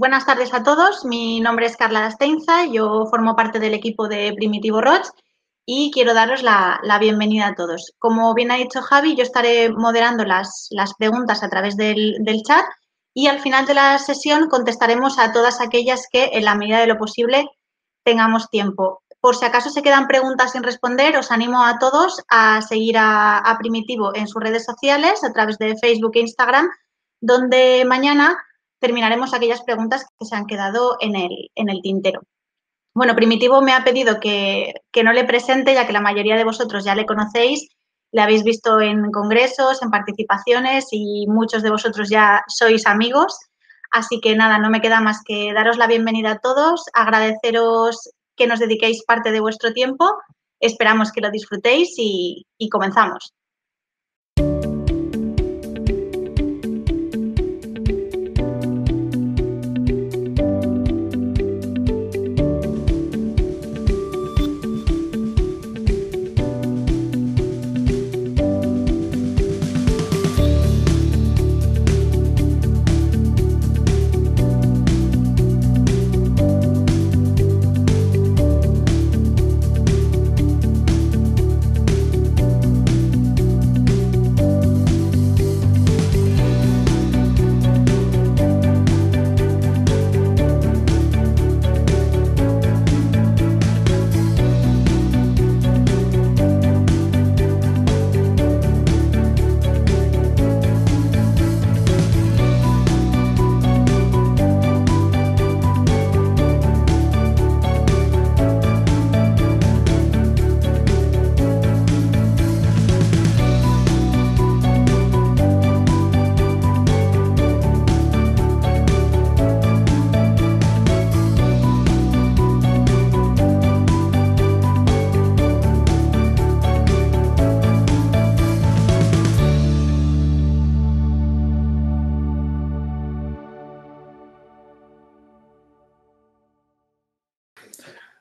buenas tardes a todos. Mi nombre es Carla Asteinza, yo formo parte del equipo de Primitivo Roig y quiero daros la bienvenida a todos. Como bien ha dicho Javi, yo estaré moderando las preguntas a través del chat y al final de la sesión contestaremos a todas aquellas que, en la medida de lo posible, tengamos tiempo. Por si acaso se quedan preguntas sin responder, os animo a todos a seguir a Primitivo en sus redes sociales, a través de Facebook e Instagram, donde mañana terminaremos aquellas preguntas que se han quedado en el tintero. Bueno, Primitivo me ha pedido que no le presente, ya que la mayoría de vosotros ya le conocéis, le habéis visto en congresos, en participaciones y muchos de vosotros ya sois amigos. Así que nada, no me queda más que daros la bienvenida a todos, agradeceros que nos dediquéis parte de vuestro tiempo, esperamos que lo disfrutéis y comenzamos.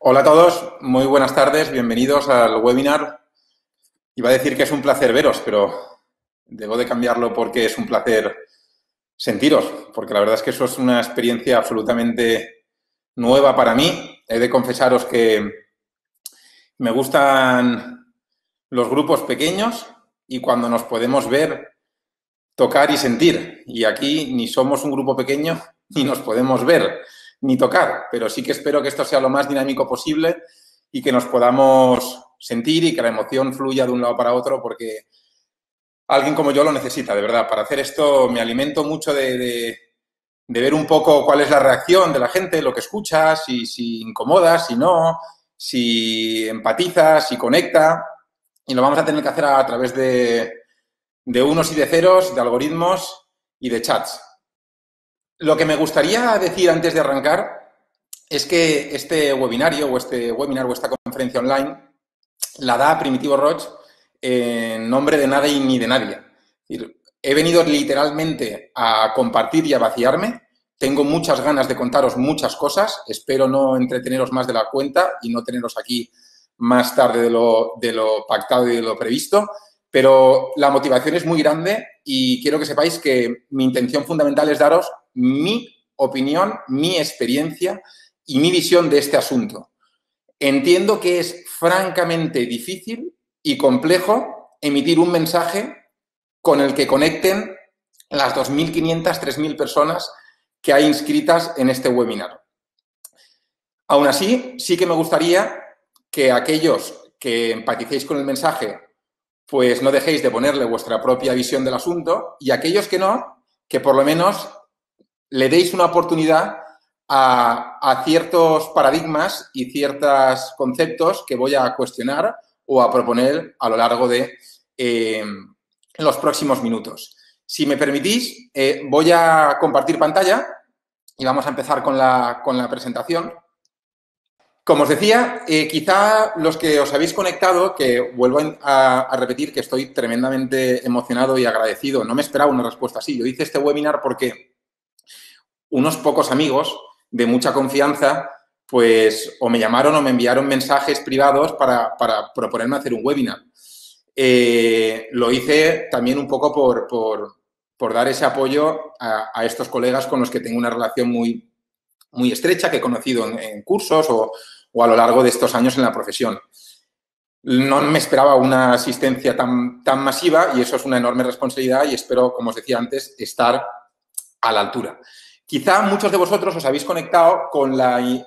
Hola a todos, muy buenas tardes, bienvenidos al webinar. Iba a decir que es un placer veros, pero debo de cambiarlo porque es un placer sentiros, porque la verdad es que eso es una experiencia absolutamente nueva para mí. He de confesaros que me gustan los grupos pequeños y cuando nos podemos ver, tocar y sentir. Y aquí ni somos un grupo pequeño ni nos podemos ver ni tocar, pero sí que espero que esto sea lo más dinámico posible y que nos podamos sentir y que la emoción fluya de un lado para otro, porque alguien como yo lo necesita, de verdad. Para hacer esto me alimento mucho de ver un poco cuál es la reacción de la gente, lo que escucha, si incomoda, si no, si empatiza, si conecta. Y lo vamos a tener que hacer a través de unos y de ceros, de algoritmos y de chats. Lo que me gustaría decir antes de arrancar es que este webinario o esta conferencia online la da Primitivo Roig en nombre de nada y ni de nadie. Es decir, he venido literalmente a compartir y a vaciarme. Tengo muchas ganas de contaros muchas cosas. Espero no entreteneros más de la cuenta y no teneros aquí más tarde de lo pactado y de lo previsto. Pero la motivación es muy grande y quiero que sepáis que mi intención fundamental es daros mi opinión, mi experiencia y mi visión de este asunto. Entiendo que es francamente difícil y complejo emitir un mensaje con el que conecten las 2.500, 3.000 personas que hay inscritas en este webinar. Aún así, sí que me gustaría que aquellos que empaticéis con el mensaje, pues no dejéis de ponerle vuestra propia visión del asunto, y aquellos que no, que por lo menos le deis una oportunidad a ciertos paradigmas y ciertos conceptos que voy a cuestionar o a proponer a lo largo de los próximos minutos. Si me permitís, voy a compartir pantalla y vamos a empezar con la presentación. Como os decía, quizá los que os habéis conectado, que vuelvo a repetir que estoy tremendamente emocionado y agradecido. No me esperaba una respuesta así. Yo hice este webinar porque unos pocos amigos de mucha confianza, pues o me llamaron o me enviaron mensajes privados para proponerme hacer un webinar. Lo hice también un poco por dar ese apoyo a estos colegas con los que tengo una relación muy muy estrecha que he conocido en cursos o a lo largo de estos años en la profesión. No me esperaba una asistencia tan masiva y eso es una enorme responsabilidad y espero, como os decía antes, estar a la altura. Quizá muchos de vosotros os habéis conectado con el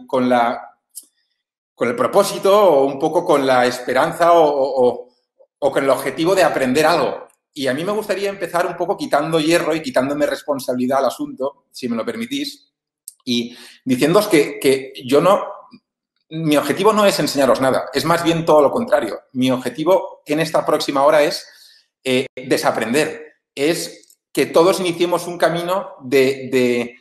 propósito o un poco con la esperanza o con el objetivo de aprender algo. Y a mí me gustaría empezar un poco quitando hierro y quitándome responsabilidad al asunto, si me lo permitís, y diciéndoos que yo no... Mi objetivo no es enseñaros nada, es más bien todo lo contrario. Mi objetivo en esta próxima hora es desaprender, es que todos iniciemos un camino de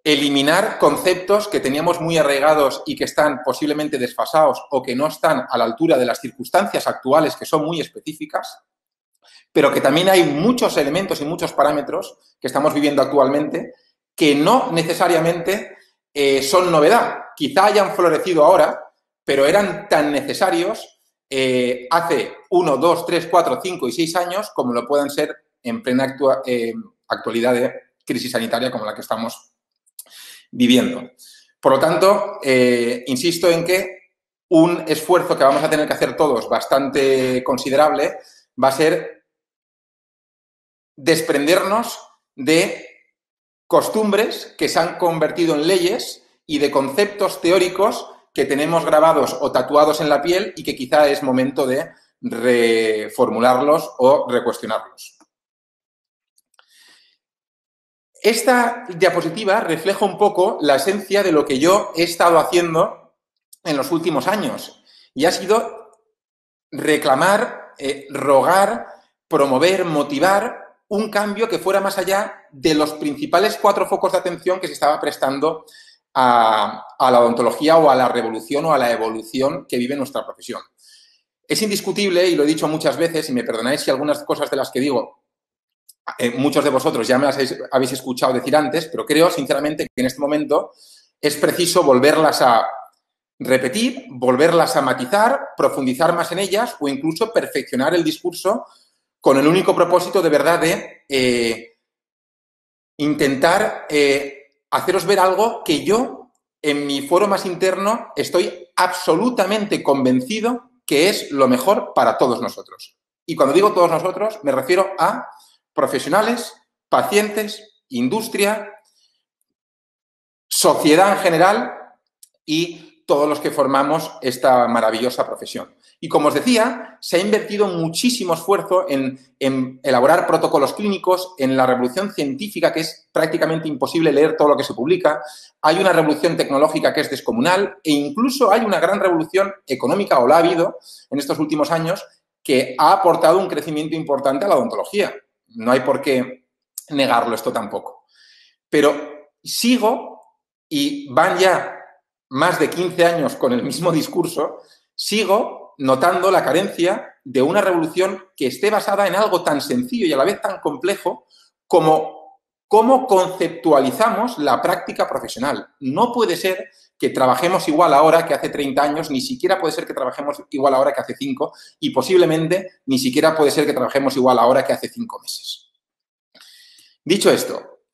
eliminar conceptos que teníamos muy arraigados y que están posiblemente desfasados o que no están a la altura de las circunstancias actuales, que son muy específicas, pero que también hay muchos elementos y muchos parámetros que estamos viviendo actualmente que no necesariamente son novedad. Quizá hayan florecido ahora, pero eran tan necesarios hace 1, 2, 3, 4, 5 y 6 años como lo puedan ser en plena actualidad de crisis sanitaria como la que estamos viviendo. Por lo tanto, insisto en que un esfuerzo que vamos a tener que hacer todos bastante considerable va a ser desprendernos de costumbres que se han convertido en leyes y de conceptos teóricos que tenemos grabados o tatuados en la piel y que quizá es momento de reformularlos o recuestionarlos. Esta diapositiva refleja un poco la esencia de lo que yo he estado haciendo en los últimos años y ha sido reclamar, rogar, promover, motivar un cambio que fuera más allá de los principales 4 focos de atención que se estaba prestando a la odontología o a la revolución o a la evolución que vive nuestra profesión. Es indiscutible, y lo he dicho muchas veces, y me perdonáis si algunas cosas de las que digo, muchos de vosotros ya me las habéis escuchado decir antes, pero creo sinceramente que en este momento es preciso volverlas a repetir, volverlas a matizar, profundizar más en ellas o incluso perfeccionar el discurso con el único propósito de verdad de intentar haceros ver algo que yo, en mi foro más interno, estoy absolutamente convencido que es lo mejor para todos nosotros. Y cuando digo todos nosotros, me refiero a profesionales, pacientes, industria, sociedad en general y todos los que formamos esta maravillosa profesión. Y como os decía, se ha invertido muchísimo esfuerzo en elaborar protocolos clínicos, en la revolución científica, que es prácticamente imposible leer todo lo que se publica. Hay una revolución tecnológica que es descomunal e incluso hay una gran revolución económica, o la ha habido en estos últimos años, que ha aportado un crecimiento importante a la odontología. No hay por qué negarlo esto tampoco. Pero sigo, y van ya más de 15 años con el mismo discurso, sigo notando la carencia de una revolución que esté basada en algo tan sencillo y a la vez tan complejo como cómo conceptualizamos la práctica profesional. No puede ser que trabajemos igual ahora que hace 30 años, ni siquiera puede ser que trabajemos igual ahora que hace 5 y posiblemente ni siquiera puede ser que trabajemos igual ahora que hace 5 meses. Dicho esto,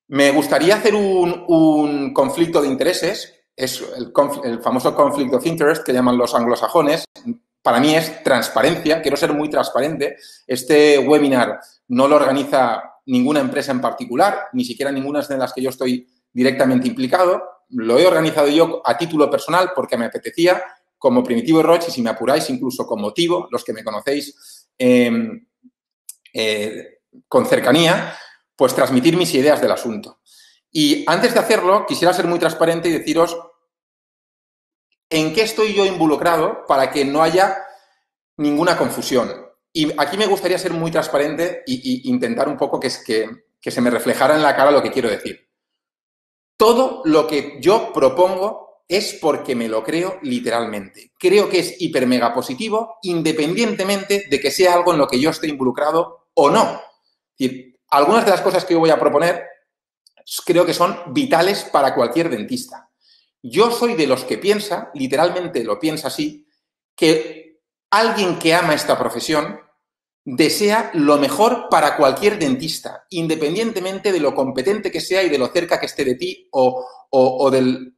me gustaría hacer un conflicto de intereses. Es el famoso conflict of interest que llaman los anglosajones. Para mí es transparencia, quiero ser muy transparente. Este webinar no lo organiza ninguna empresa en particular, ni siquiera ninguna de las que yo estoy directamente implicado. Lo he organizado yo a título personal porque me apetecía, como Primitivo Roche, y si me apuráis, incluso con motivo, los que me conocéis con cercanía, pues transmitir mis ideas del asunto. Y antes de hacerlo, quisiera ser muy transparente y deciros en qué estoy yo involucrado para que no haya ninguna confusión. Y aquí me gustaría ser muy transparente e intentar un poco que se me reflejara en la cara lo que quiero decir. Todo lo que yo propongo es porque me lo creo literalmente. Creo que es hiper mega positivo independientemente de que sea algo en lo que yo esté involucrado o no. Es decir, algunas de las cosas que yo voy a proponer creo que son vitales para cualquier dentista. Yo soy de los que piensa, literalmente lo piensa así, que alguien que ama esta profesión desea lo mejor para cualquier dentista, independientemente de lo competente que sea y de lo cerca que esté de ti o de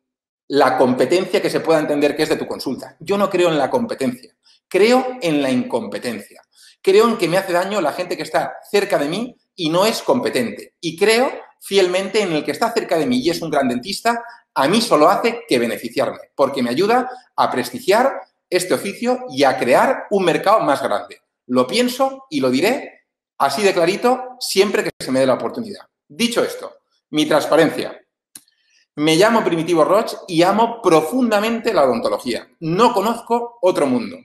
la competencia que se pueda entender que es de tu consulta. Yo no creo en la competencia, creo en la incompetencia. Creo en que me hace daño la gente que está cerca de mí y no es competente. Y creo fielmente en el que está cerca de mí y es un gran dentista, a mí solo hace que beneficiarme, porque me ayuda a prestigiar este oficio y a crear un mercado más grande. Lo pienso y lo diré así de clarito siempre que se me dé la oportunidad. Dicho esto, mi transparencia. Me llamo Primitivo Roig y amo profundamente la odontología. No conozco otro mundo.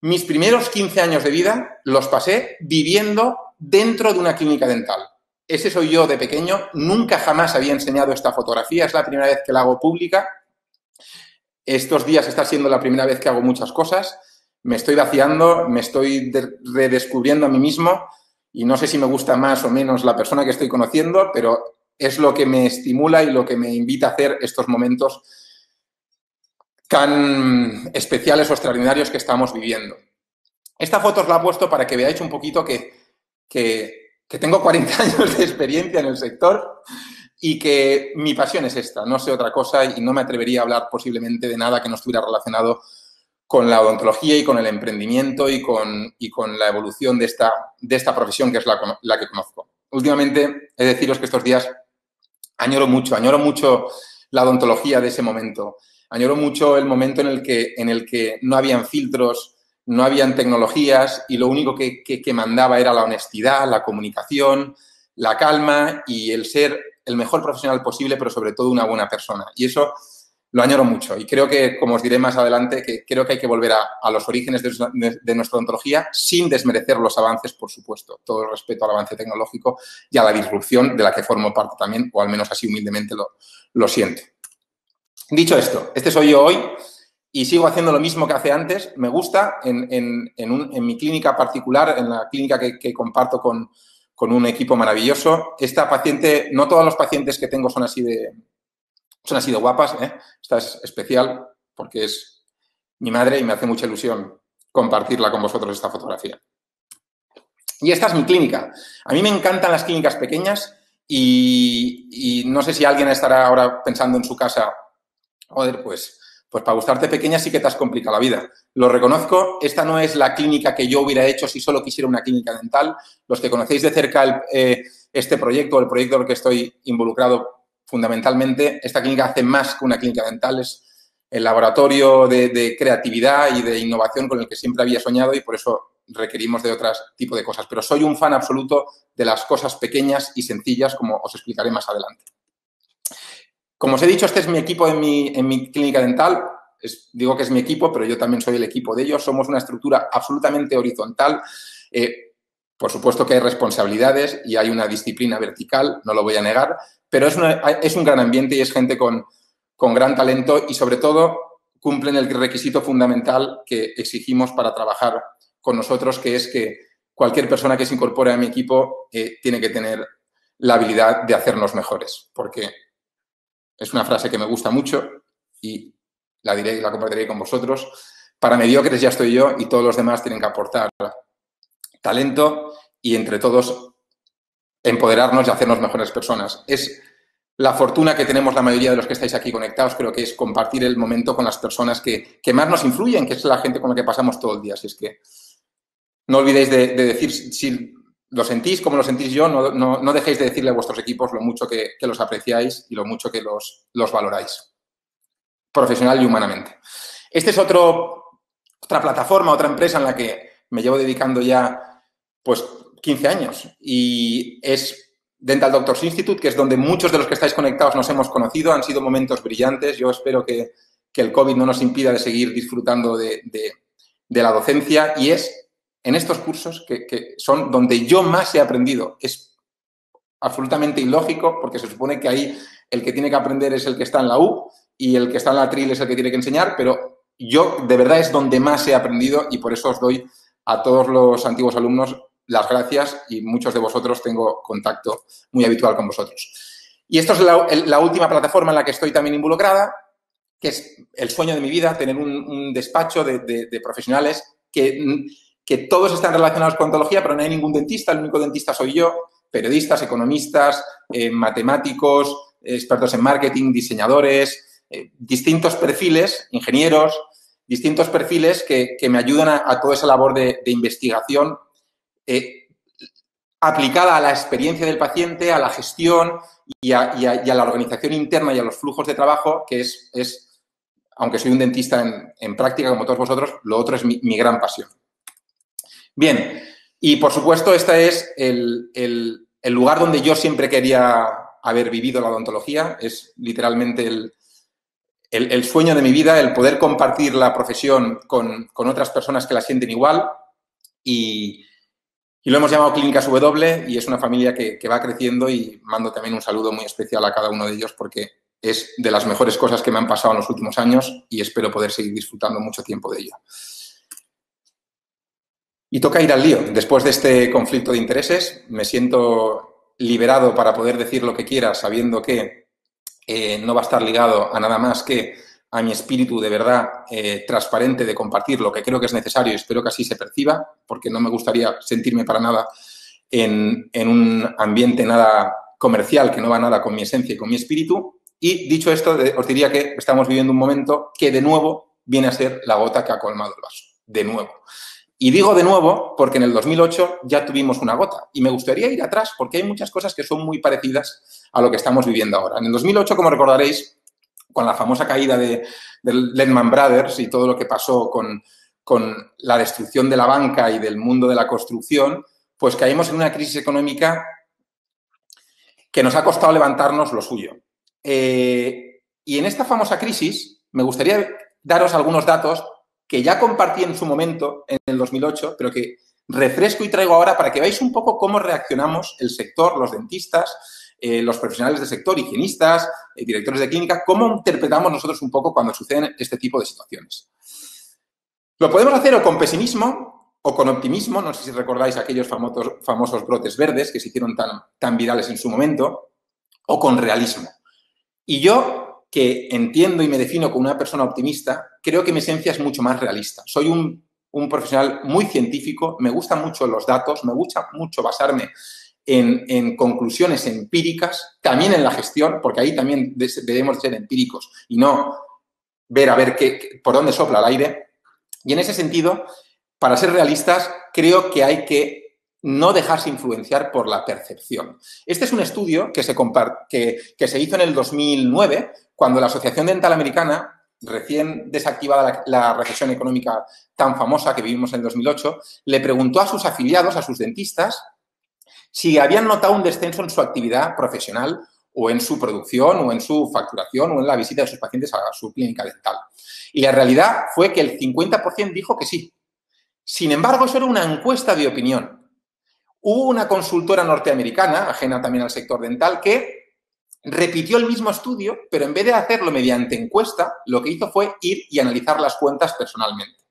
Mis primeros 15 años de vida los pasé viviendo dentro de una clínica dental. Ese soy yo de pequeño. Nunca jamás había enseñado esta fotografía. Es la primera vez que la hago pública. Estos días está siendo la primera vez que hago muchas cosas. Me estoy vaciando, me estoy redescubriendo a mí mismo y no sé si me gusta más o menos la persona que estoy conociendo, pero es lo que me estimula y lo que me invita a hacer estos momentos tan especiales o extraordinarios que estamos viviendo. Esta foto os la he puesto para que veáis un poquito que tengo 40 años de experiencia en el sector y que mi pasión es esta, no sé otra cosa y no me atrevería a hablar posiblemente de nada que no estuviera relacionado con la odontología y con el emprendimiento y con la evolución de esta profesión que es la que conozco. Últimamente, he de deciros que estos días añoro mucho la odontología de ese momento. Añoro mucho el momento en el que no habían filtros, no habían tecnologías y lo único que mandaba era la honestidad, la comunicación, la calma y el ser el mejor profesional posible, pero sobre todo una buena persona. Y eso lo añoro mucho y creo que, como os diré más adelante, que creo que hay que volver a los orígenes de nuestra odontología sin desmerecer los avances, por supuesto. Todo el respeto al avance tecnológico y a la disrupción de la que formo parte también, o al menos así humildemente lo siento. Dicho esto, este soy yo hoy y sigo haciendo lo mismo que hace antes. Me gusta en mi clínica particular, en la clínica que comparto con un equipo maravilloso. Esta paciente, no todos los pacientes que tengo son así de guapas, ¿eh? Esta es especial porque es mi madre y me hace mucha ilusión compartirla con vosotros esta fotografía. Y esta es mi clínica. A mí me encantan las clínicas pequeñas y no sé si alguien estará ahora pensando en su casa, joder, pues para gustarte pequeña sí que te has complicado la vida. Lo reconozco, esta no es la clínica que yo hubiera hecho si solo quisiera una clínica dental. Los que conocéis de cerca este proyecto, el proyecto en el que estoy involucrado fundamentalmente, esta clínica hace más que una clínica dental, es el laboratorio de creatividad y de innovación con el que siempre había soñado y por eso requerimos de otro tipo de cosas. Pero soy un fan absoluto de las cosas pequeñas y sencillas, como os explicaré más adelante. Como os he dicho, este es mi equipo en mi clínica dental. Digo que es mi equipo, pero yo también soy el equipo de ellos. Somos una estructura absolutamente horizontal. Por supuesto que hay responsabilidades y hay una disciplina vertical, no lo voy a negar, pero es un gran ambiente y es gente con gran talento y, sobre todo, cumplen el requisito fundamental que exigimos para trabajar con nosotros, que es que cualquier persona que se incorpore a mi equipo tiene que tener la habilidad de hacernos mejores, porque es una frase que me gusta mucho y la diré y la compartiré con vosotros. Para mediocres ya estoy yo y todos los demás tienen que aportar talento y entre todos empoderarnos y hacernos mejores personas. Es la fortuna que tenemos la mayoría de los que estáis aquí conectados, creo que es compartir el momento con las personas que más nos influyen, que es la gente con la que pasamos todo el día. Así es que no olvidéis de decir, si lo sentís como lo sentís yo, no dejéis de decirle a vuestros equipos lo mucho que los apreciáis y lo mucho que los valoráis, profesional y humanamente. Esta es otra plataforma, otra empresa en la que me llevo dedicando ya pues 15 años y es Dental Doctors Institute, que es donde muchos de los que estáis conectados nos hemos conocido. Han sido momentos brillantes. Yo espero que el COVID no nos impida de seguir disfrutando de la docencia y es en estos cursos que son donde yo más he aprendido. Es absolutamente ilógico porque se supone que ahí el que tiene que aprender es el que está en la U y el que está en la TRIL es el que tiene que enseñar, pero yo de verdad es donde más he aprendido y por eso os doy a todos los antiguos alumnos las gracias y muchos de vosotros tengo contacto muy habitual con vosotros. Y esto es la última plataforma en la que estoy también involucrada, que es el sueño de mi vida, tener un despacho de profesionales que que todos están relacionados con odontología, pero no hay ningún dentista, el único dentista soy yo, periodistas, economistas, matemáticos, expertos en marketing, diseñadores, distintos perfiles, ingenieros, distintos perfiles que me ayudan a toda esa labor de investigación aplicada a la experiencia del paciente, a la gestión y a la organización interna y a los flujos de trabajo, que es aunque soy un dentista en práctica, como todos vosotros, lo otro es mi gran pasión. Bien, y por supuesto, este es el lugar donde yo siempre quería haber vivido la odontología. Es literalmente el sueño de mi vida, el poder compartir la profesión con otras personas que la sienten igual. Y lo hemos llamado Clínicas W y es una familia que va creciendo, y mando también un saludo muy especial a cada uno de ellos porque es de las mejores cosas que me han pasado en los últimos años y espero poder seguir disfrutando mucho tiempo de ello. Y toca ir al lío. Después de este conflicto de intereses, me siento liberado para poder decir lo que quiera, sabiendo que no va a estar ligado a nada más que a mi espíritu de verdad transparente de compartir lo que creo que es necesario, y espero que así se perciba, porque no me gustaría sentirme para nada en un ambiente nada comercial, que no va nada con mi esencia y con mi espíritu. Y dicho esto, os diría que estamos viviendo un momento que de nuevo viene a ser la gota que ha colmado el vaso. De nuevo. Y digo de nuevo porque en el 2008 ya tuvimos una gota. Y me gustaría ir atrás porque hay muchas cosas que son muy parecidas a lo que estamos viviendo ahora. En el 2008, como recordaréis, con la famosa caída de Lehman Brothers y todo lo que pasó con la destrucción de la banca y del mundo de la construcción, pues caímos en una crisis económica que nos ha costado levantarnos lo suyo. Y en esta famosa crisis me gustaría daros algunos datos que ya compartí en su momento, en el 2008, pero que refresco y traigo ahora para que veáis un poco cómo reaccionamos el sector, los dentistas, los profesionales del sector, higienistas, directores de clínica, cómo interpretamos nosotros un poco cuando suceden este tipo de situaciones. Lo podemos hacer o con pesimismo o con optimismo, no sé si recordáis aquellos famosos brotes verdes que se hicieron tan virales en su momento, o con realismo. Y yo, que entiendo y me defino como una persona optimista, creo que mi esencia es mucho más realista. Soy un profesional muy científico, me gustan mucho los datos, me gusta mucho basarme en conclusiones empíricas, también en la gestión, porque ahí también debemos ser empíricos y no ver a ver por dónde sopla el aire. Y en ese sentido, para ser realistas, creo que hay que no dejarse influenciar por la percepción. Este es un estudio que se hizo en el 2009, cuando la Asociación Dental Americana, recién desactivada la recesión económica tan famosa que vivimos en el 2008, le preguntó a sus afiliados, a sus dentistas, si habían notado un descenso en su actividad profesional o en su producción o en su facturación o en la visita de sus pacientes a su clínica dental. Y la realidad fue que el 50% dijo que sí. Sin embargo, eso era una encuesta de opinión. Hubo una consultora norteamericana, ajena también al sector dental, que repitió el mismo estudio, pero en vez de hacerlo mediante encuesta, lo que hizo fue ir y analizar las cuentas personalmente.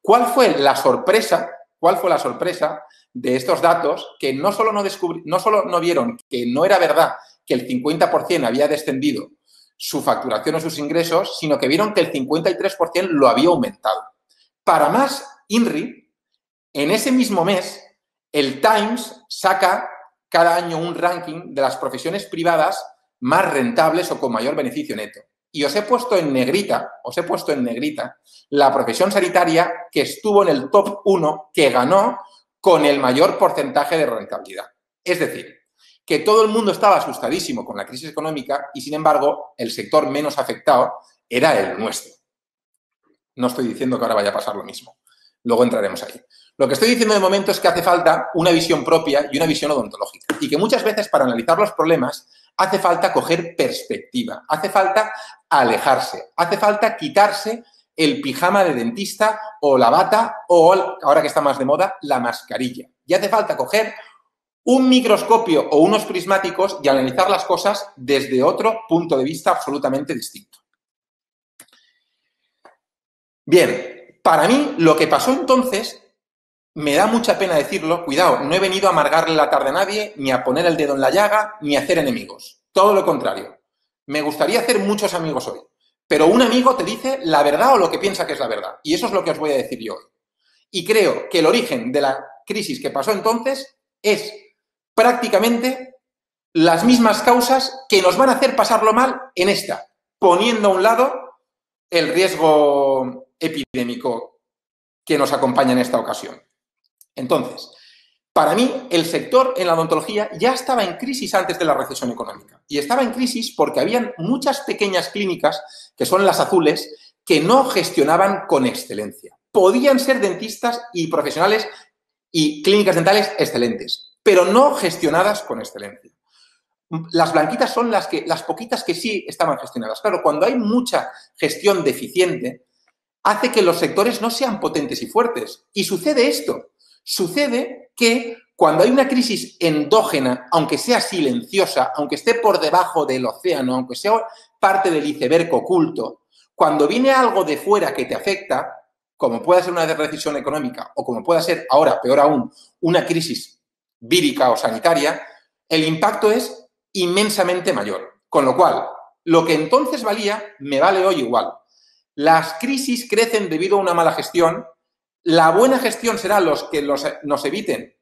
¿Cuál fue la sorpresa? ¿Cuál fue la sorpresa de estos datos? Que no solo no vieron que no era verdad que el 50% había descendido su facturación o sus ingresos, sino que vieron que el 53% lo había aumentado. Para más, INRI, en ese mismo mes, el Times saca cada año un ranking de las profesiones privadas más rentables o con mayor beneficio neto. Y os he puesto en negrita la profesión sanitaria que estuvo en el top 1, que ganó con el mayor porcentaje de rentabilidad. Es decir, que todo el mundo estaba asustadísimo con la crisis económica y, sin embargo, el sector menos afectado era el nuestro. No estoy diciendo que ahora vaya a pasar lo mismo. Luego entraremos ahí. Lo que estoy diciendo de momento es que hace falta una visión propia y una visión odontológica. Y que muchas veces para analizar los problemas hace falta coger perspectiva, hace falta alejarse, hace falta quitarse el pijama de dentista o la bata o, ahora que está más de moda, la mascarilla. Y hace falta coger un microscopio o unos prismáticos y analizar las cosas desde otro punto de vista absolutamente distinto. Bien, para mí lo que pasó entonces, me da mucha pena decirlo, cuidado, no he venido a amargarle la tarde a nadie, ni a poner el dedo en la llaga, ni a hacer enemigos. Todo lo contrario. Me gustaría hacer muchos amigos hoy, pero un amigo te dice la verdad o lo que piensa que es la verdad. Y eso es lo que os voy a decir yo hoy. Y creo que el origen de la crisis que pasó entonces es prácticamente las mismas causas que nos van a hacer pasarlo mal en esta, poniendo a un lado el riesgo epidémico que nos acompaña en esta ocasión. Entonces, para mí, el sector en la odontología ya estaba en crisis antes de la recesión económica. Y estaba en crisis porque habían muchas pequeñas clínicas, que son las azules, que no gestionaban con excelencia. Podían ser dentistas y profesionales y clínicas dentales excelentes, pero no gestionadas con excelencia. Las blanquitas son las poquitas que sí estaban gestionadas. Claro, cuando hay mucha gestión deficiente, hace que los sectores no sean potentes y fuertes. Y sucede esto. Sucede que cuando hay una crisis endógena, aunque sea silenciosa, aunque esté por debajo del océano, aunque sea parte del iceberg oculto, cuando viene algo de fuera que te afecta, como puede ser una recesión económica o como pueda ser, ahora, peor aún, una crisis vírica o sanitaria, el impacto es inmensamente mayor. Con lo cual, lo que entonces valía, me vale hoy igual. Las crisis crecen debido a una mala gestión. La buena gestión será los que nos eviten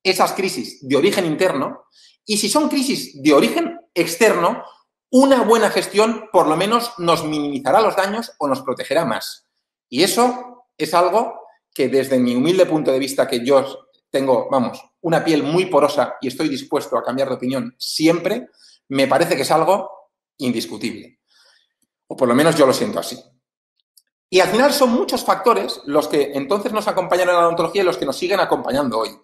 esas crisis de origen interno, y si son crisis de origen externo, una buena gestión por lo menos nos minimizará los daños o nos protegerá más. Y eso es algo que desde mi humilde punto de vista, que yo tengo, vamos, una piel muy porosa y estoy dispuesto a cambiar de opinión siempre, me parece que es algo indiscutible. O por lo menos yo lo siento así. Y al final son muchos factores los que entonces nos acompañan en la odontología y los que nos siguen acompañando hoy.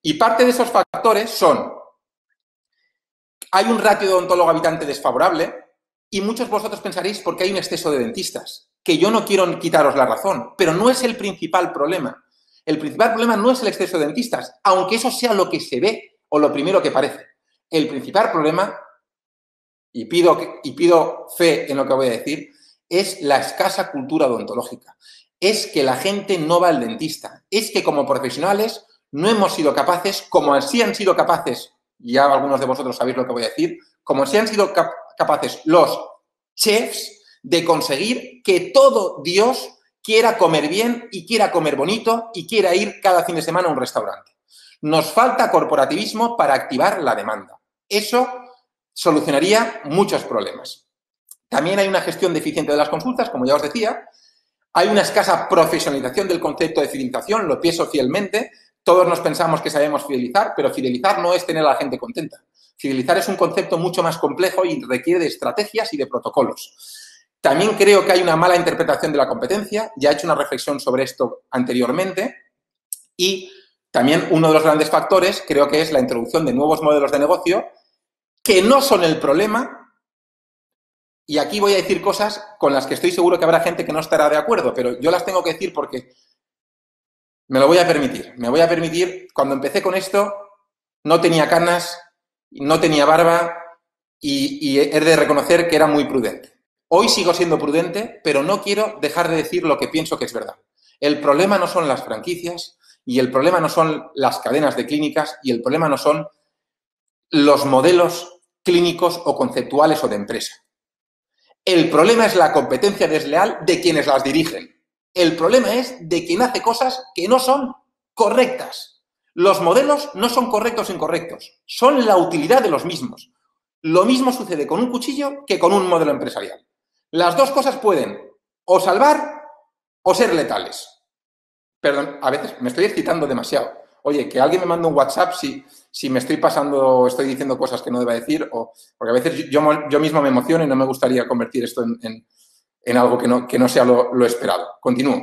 Y parte de esos factores son: hay un ratio de odontólogo habitante desfavorable y muchos de vosotros pensaréis porque hay un exceso de dentistas, que yo no quiero quitaros la razón, pero no es el principal problema. El principal problema no es el exceso de dentistas, aunque eso sea lo que se ve o lo primero que parece. El principal problema, y pido fe en lo que voy a decir, es la escasa cultura odontológica. Es que la gente no va al dentista. Es que como profesionales no hemos sido capaces, como sí han sido capaces, ya algunos de vosotros sabéis lo que voy a decir, como sí han sido capaces los chefs de conseguir que todo Dios quiera comer bien y quiera comer bonito y quiera ir cada fin de semana a un restaurante. Nos falta corporativismo para activar la demanda. Eso solucionaría muchos problemas. También hay una gestión deficiente de las consultas, como ya os decía. Hay una escasa profesionalización del concepto de fidelización, lo pienso fielmente. Todos nos pensamos que sabemos fidelizar, pero fidelizar no es tener a la gente contenta. Fidelizar es un concepto mucho más complejo y requiere de estrategias y de protocolos. También creo que hay una mala interpretación de la competencia. Ya he hecho una reflexión sobre esto anteriormente. Y también uno de los grandes factores creo que es la introducción de nuevos modelos de negocio que no son el problema. Y aquí voy a decir cosas con las que estoy seguro que habrá gente que no estará de acuerdo, pero yo las tengo que decir porque me lo voy a permitir. Me voy a permitir, cuando empecé con esto, no tenía canas, no tenía barba y he de reconocer que era muy prudente. Hoy sigo siendo prudente, pero no quiero dejar de decir lo que pienso que es verdad. El problema no son las franquicias y el problema no son las cadenas de clínicas y el problema no son los modelos clínicos o conceptuales o de empresa. El problema es la competencia desleal de quienes las dirigen. El problema es de quien hace cosas que no son correctas. Los modelos no son correctos o incorrectos, son la utilidad de los mismos. Lo mismo sucede con un cuchillo que con un modelo empresarial. Las dos cosas pueden o salvar o ser letales. Perdón, a veces me estoy excitando demasiado. Oye, que alguien me mande un WhatsApp si me estoy pasando, estoy diciendo cosas que no deba decir, porque a veces yo mismo me emociono y no me gustaría convertir esto en algo que no sea lo esperado. Continúo.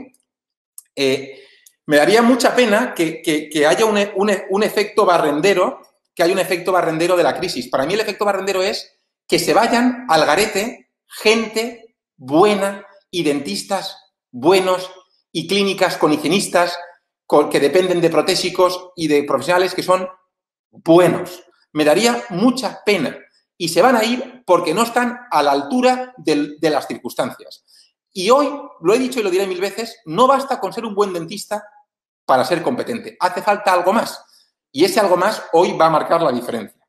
Me daría mucha pena que haya un efecto barrendero, que haya un efecto barrendero de la crisis. Para mí el efecto barrendero es que se vayan al garete gente buena y dentistas buenos y clínicas con higienistas que dependen de protésicos y de profesionales que son buenos. Me daría mucha pena. Y se van a ir porque no están a la altura de las circunstancias. Y hoy, lo he dicho y lo diré 1000 veces, no basta con ser un buen dentista para ser competente. Hace falta algo más. Y ese algo más hoy va a marcar la diferencia.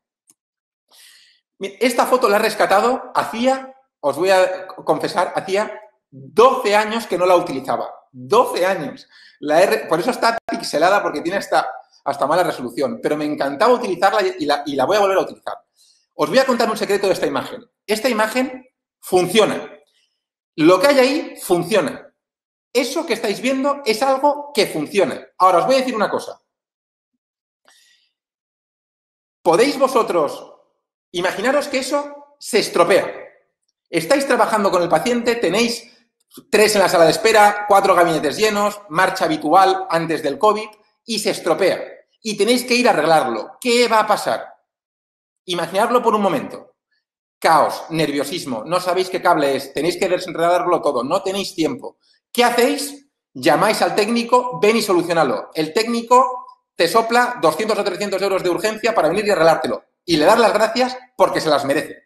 Esta foto la he rescatado os voy a confesar, hacía 12 años que no la utilizaba. 12 años. La R, por eso está pixelada, porque tiene hasta mala resolución. Pero me encantaba utilizarla y la voy a volver a utilizar. Os voy a contar un secreto de esta imagen. Esta imagen funciona. Lo que hay ahí funciona. Eso que estáis viendo es algo que funciona. Ahora, os voy a decir una cosa. ¿Podéis vosotros imaginaros que eso se estropea? Estáis trabajando con el paciente, tenéis 3 en la sala de espera, 4 gabinetes llenos, marcha habitual antes del COVID y se estropea. Y tenéis que ir a arreglarlo. ¿Qué va a pasar? Imaginadlo por un momento. Caos, nerviosismo, no sabéis qué cable es, tenéis que desenredarlo todo, no tenéis tiempo. ¿Qué hacéis? Llamáis al técnico, ven y solucionalo. El técnico te sopla 200 o 300 euros de urgencia para venir y arreglártelo. Y le das las gracias porque se las merece.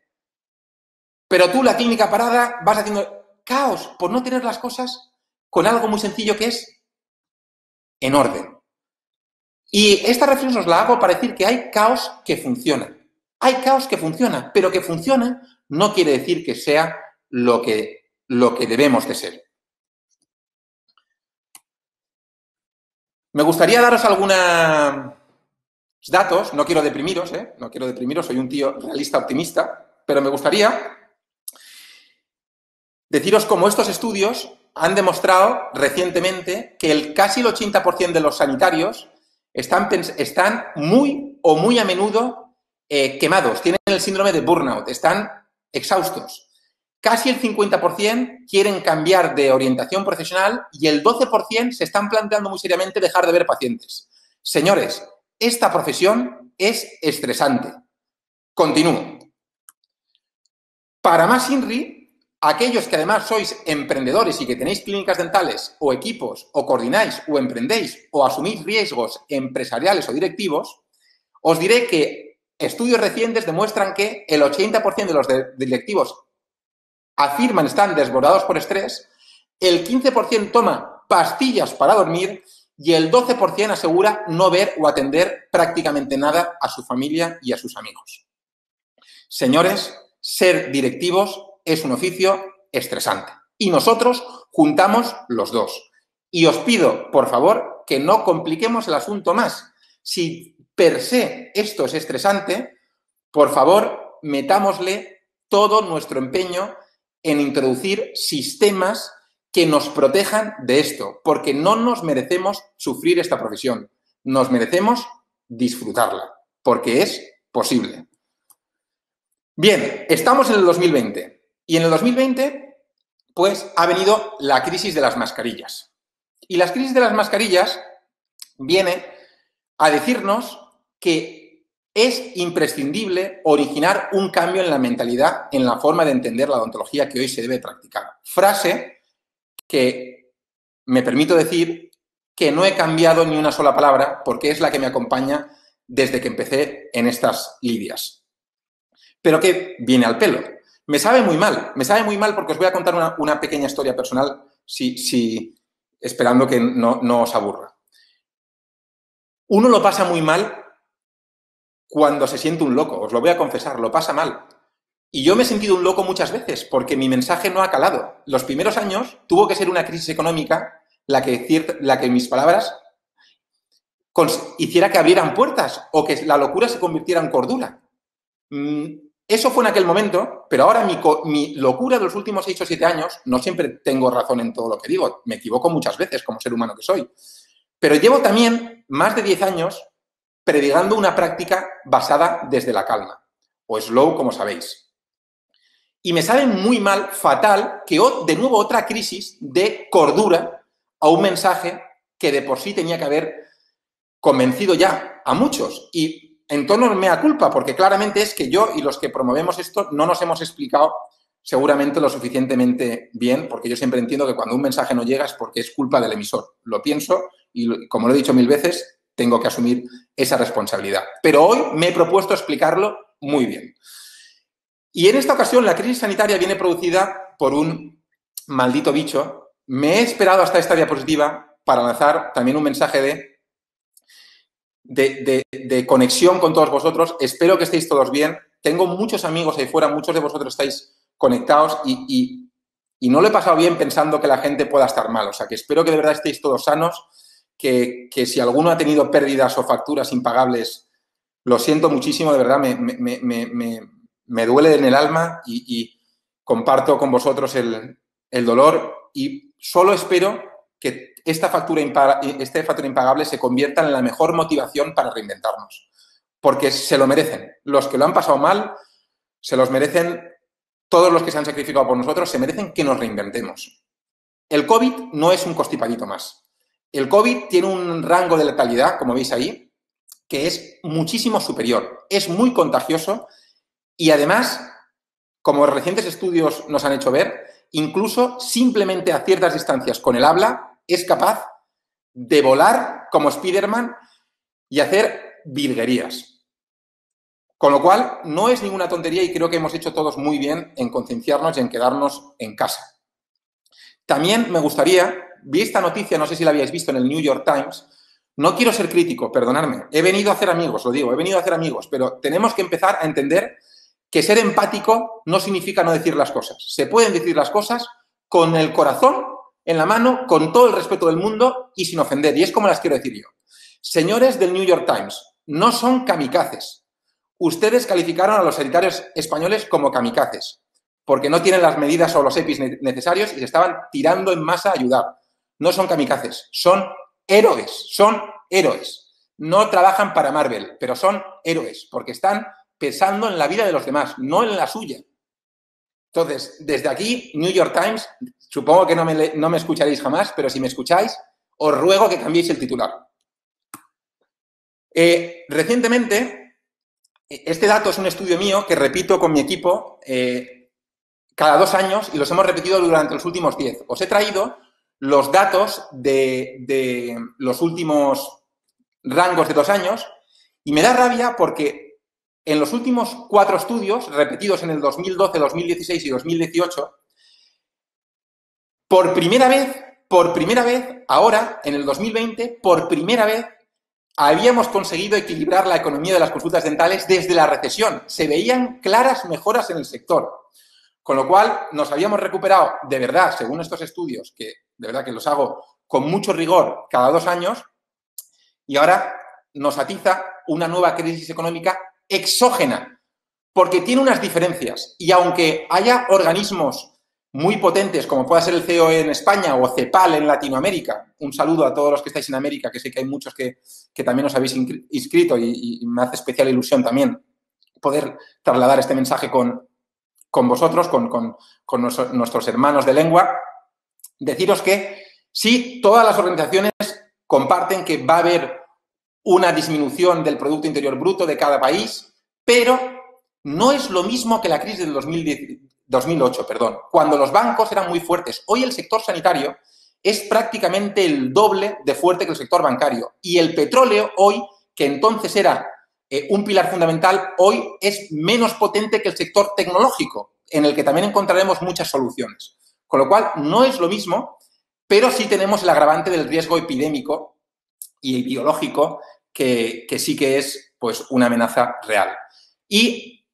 Pero tú, la clínica parada, vas haciendo caos por no tener las cosas con algo muy sencillo que es en orden. Y esta reflexión os la hago para decir que hay caos que funciona. Hay caos que funciona, pero que funciona no quiere decir que sea lo que debemos de ser. Me gustaría daros algunos datos, no quiero deprimiros, no quiero deprimiros, soy un tío realista optimista, pero me gustaría deciros cómo estos estudios han demostrado recientemente que casi el 80% de los sanitarios están muy o muy a menudo quemados, tienen el síndrome de burnout, están exhaustos. Casi el 50% quieren cambiar de orientación profesional y el 12% se están planteando muy seriamente dejar de ver pacientes. Señores, esta profesión es estresante. Continúo. Para más INRI, aquellos que además sois emprendedores y que tenéis clínicas dentales o equipos o coordináis o emprendéis o asumís riesgos empresariales o directivos, os diré que estudios recientes demuestran que el 80% de los directivos afirman están desbordados por estrés, el 15% toma pastillas para dormir y el 12% asegura no ver o atender prácticamente nada a su familia y a sus amigos. Señores, ser directivos es un oficio estresante y nosotros juntamos los dos. Y os pido, por favor, que no compliquemos el asunto más. Si per se esto es estresante, por favor, metámosle todo nuestro empeño en introducir sistemas que nos protejan de esto, porque no nos merecemos sufrir esta profesión, nos merecemos disfrutarla, porque es posible. Bien, estamos en el 2020 y en el 2020 pues ha venido la crisis de las mascarillas. Y la crisis de las mascarillas viene a decirnos que es imprescindible originar un cambio en la mentalidad, en la forma de entender la odontología que hoy se debe practicar. Frase que me permito decir que no he cambiado ni una sola palabra porque es la que me acompaña desde que empecé en estas lidias. Pero que viene al pelo. Me sabe muy mal porque os voy a contar una pequeña historia personal esperando que no os aburra. Uno lo pasa muy mal cuando se siente un loco, os lo voy a confesar, lo pasa mal. Y yo me he sentido un loco muchas veces porque mi mensaje no ha calado. Los primeros años tuvo que ser una crisis económica la que mis palabras hiciera que abrieran puertas o que la locura se convirtiera en cordura. Eso fue en aquel momento, pero ahora mi locura de los últimos 6 o 7 años, no siempre tengo razón en todo lo que digo, me equivoco muchas veces como ser humano que soy, pero llevo también más de 10 años predicando una práctica basada desde la calma, o slow, como sabéis. Y me sabe muy mal, fatal, que de nuevo otra crisis de cordura a un mensaje que de por sí tenía que haber convencido ya a muchos. Y en tono mea culpa, porque claramente es que yo y los que promovemos esto no nos hemos explicado seguramente lo suficientemente bien, porque yo siempre entiendo que cuando un mensaje no llega es porque es culpa del emisor. Lo pienso y, como lo he dicho 1000 veces, tengo que asumir esa responsabilidad. Pero hoy me he propuesto explicarlo muy bien. Y en esta ocasión la crisis sanitaria viene producida por un maldito bicho. Me he esperado hasta esta diapositiva para lanzar también un mensaje de conexión con todos vosotros. Espero que estéis todos bien. Tengo muchos amigos ahí fuera, muchos de vosotros estáis conectados y no lo he pasado bien pensando que la gente pueda estar mal. O sea, que espero que de verdad estéis todos sanos que si alguno ha tenido pérdidas o facturas impagables, lo siento muchísimo, de verdad, me duele en el alma y comparto con vosotros el dolor y solo espero que esta factura impagable se convierta en la mejor motivación para reinventarnos, porque se lo merecen. Los que lo han pasado mal, se los merecen. Todos los que se han sacrificado por nosotros se merecen que nos reinventemos. El COVID no es un constipadito más. El COVID tiene un rango de letalidad, como veis ahí, que es muchísimo superior. Es muy contagioso y además, como recientes estudios nos han hecho ver, incluso simplemente a ciertas distancias con el habla es capaz de volar como Spiderman y hacer virguerías. Con lo cual, no es ninguna tontería y creo que hemos hecho todos muy bien en concienciarnos y en quedarnos en casa. También me gustaría, vi esta noticia, no sé si la habíais visto en el New York Times, no quiero ser crítico, perdonadme, he venido a hacer amigos, lo digo, he venido a hacer amigos, pero tenemos que empezar a entender que ser empático no significa no decir las cosas. Se pueden decir las cosas con el corazón en la mano, con todo el respeto del mundo y sin ofender, y es como las quiero decir yo. Señores del New York Times, no son kamikazes. Ustedes calificaron a los sanitarios españoles como kamikazes, porque no tienen las medidas o los EPIs necesarios y se estaban tirando en masa a ayudar. No son kamikazes, son héroes, son héroes. No trabajan para Marvel, pero son héroes, porque están pensando en la vida de los demás, no en la suya. Entonces, desde aquí, New York Times, supongo que no me escucharéis jamás, pero si me escucháis, os ruego que cambiéis el titular. Recientemente, este dato es un estudio mío que repito con mi equipo cada 2 años y los hemos repetido durante los últimos 10. Os he traído los datos de los últimos rangos de 2 años y me da rabia porque en los últimos 4 estudios, repetidos en el 2012, 2016 y 2018, por primera vez, ahora, en el 2020, por primera vez, habíamos conseguido equilibrar la economía de las consultas dentales desde la recesión. Se veían claras mejoras en el sector. Con lo cual, nos habíamos recuperado, de verdad, según estos estudios, que de verdad que los hago con mucho rigor cada 2 años, y ahora nos atiza una nueva crisis económica exógena, porque tiene unas diferencias. Y aunque haya organismos muy potentes, como pueda ser el COE en España o CEPAL en Latinoamérica, un saludo a todos los que estáis en América, que sé que hay muchos que también os habéis inscrito y me hace especial ilusión también poder trasladar este mensaje con vosotros, con nuestros hermanos de lengua, deciros que sí, todas las organizaciones comparten que va a haber una disminución del Producto Interior Bruto de cada país, pero no es lo mismo que la crisis del 2008, cuando los bancos eran muy fuertes. Hoy el sector sanitario es prácticamente el doble de fuerte que el sector bancario. Y el petróleo hoy, que entonces era un pilar fundamental, hoy es menos potente que el sector tecnológico, en el que también encontraremos muchas soluciones. Con lo cual, no es lo mismo, pero sí tenemos el agravante del riesgo epidémico y biológico, que sí que es pues, una amenaza real. Y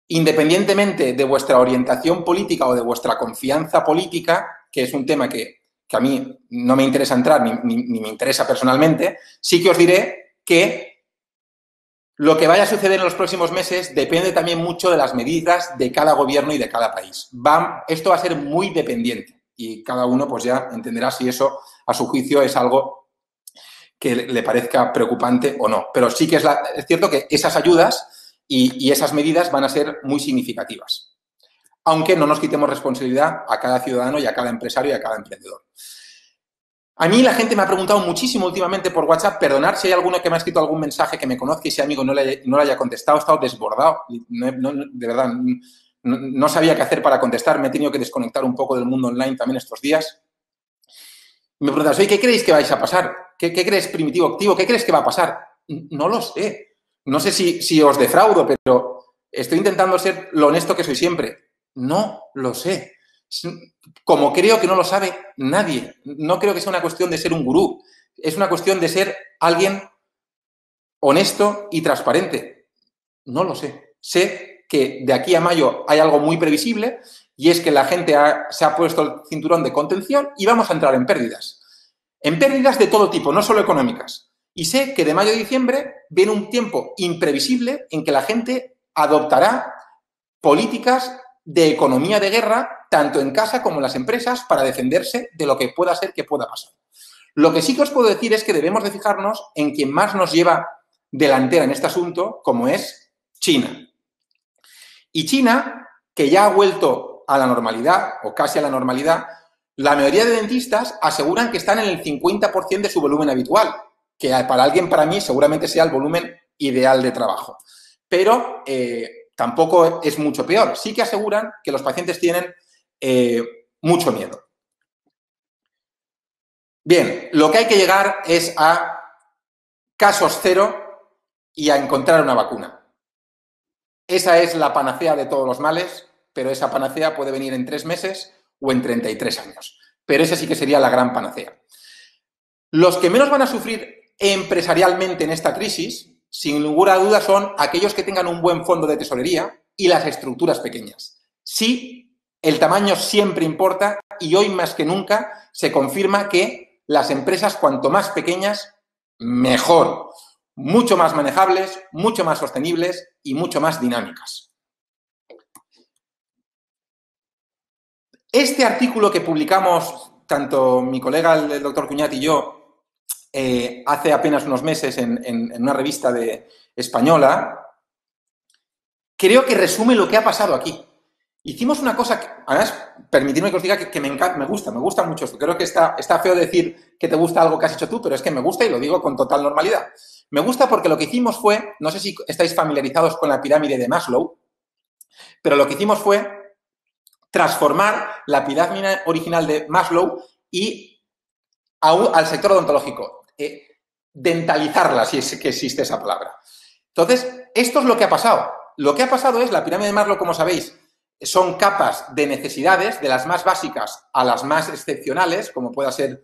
independientemente de vuestra orientación política o de vuestra confianza política, que es un tema que a mí no me interesa entrar ni me interesa personalmente, sí que os diré que lo que vaya a suceder en los próximos meses depende también mucho de las medidas de cada gobierno y de cada país. Esto va a ser muy dependiente y cada uno pues ya entenderá si eso a su juicio es algo que le parezca preocupante o no. Pero sí que es cierto que esas ayudas y esas medidas van a ser muy significativas, aunque no nos quitemos responsabilidad a cada ciudadano y a cada empresario y a cada emprendedor. A mí la gente me ha preguntado muchísimo últimamente por WhatsApp, perdonar si hay alguno que me ha escrito algún mensaje que me conozca y ese amigo no le haya contestado, he estado desbordado, de verdad, no sabía qué hacer para contestar, me he tenido que desconectar un poco del mundo online también estos días. Me preguntas, oye, ¿qué creéis que vais a pasar? ¿Qué crees, Primitivo Activo? ¿Qué crees que va a pasar? No lo sé. No sé si os defraudo, pero estoy intentando ser lo honesto que soy siempre. No lo sé. Como creo que no lo sabe nadie. No creo que sea una cuestión de ser un gurú. Es una cuestión de ser alguien honesto y transparente. No lo sé. Sé que de aquí a mayo hay algo muy previsible y es que la gente se ha puesto el cinturón de contención y vamos a entrar en pérdidas. en pérdidas de todo tipo, no solo económicas. Y sé que de mayo a diciembre viene un tiempo imprevisible en que la gente adoptará políticas de economía de guerra, tanto en casa como en las empresas, para defenderse de lo que pueda ser que pueda pasar. Lo que sí que os puedo decir es que debemos de fijarnos en quien más nos lleva delantera en este asunto, como es China. Y China, que ya ha vuelto a la normalidad, o casi a la normalidad, la mayoría de dentistas aseguran que están en el 50% de su volumen habitual, que para alguien, para mí, seguramente sea el volumen ideal de trabajo. Pero tampoco es mucho peor. Sí que aseguran que los pacientes tienen mucho miedo. Bien, lo que hay que llegar es a casos cero y a encontrar una vacuna. Esa es la panacea de todos los males, pero esa panacea puede venir en 3 meses o en 33 años. Pero esa sí que sería la gran panacea. Los que menos van a sufrir empresarialmente en esta crisis, sin ninguna duda, son aquellos que tengan un buen fondo de tesorería y las estructuras pequeñas. Sí, el tamaño siempre importa y hoy más que nunca se confirma que las empresas, cuanto más pequeñas, mejor. Mucho más manejables, mucho más sostenibles y mucho más dinámicas. Este artículo que publicamos, tanto mi colega, el doctor Cuñat y yo, hace apenas unos meses en una revista española, creo que resume lo que ha pasado aquí. Hicimos una cosa, que, además, permitidme que os diga que me encanta, me gusta mucho esto. Creo que está feo decir que te gusta algo que has hecho tú, pero es que me gusta y lo digo con total normalidad. Me gusta porque lo que hicimos fue, no sé si estáis familiarizados con la pirámide de Maslow, pero lo que hicimos fue transformar la pirámide original de Maslow y al sector odontológico, dentalizarla, si es que existe esa palabra. Entonces, esto es lo que ha pasado. Lo que ha pasado es, la pirámide de Maslow, como sabéis, son capas de necesidades, de las más básicas a las más excepcionales, como pueda ser,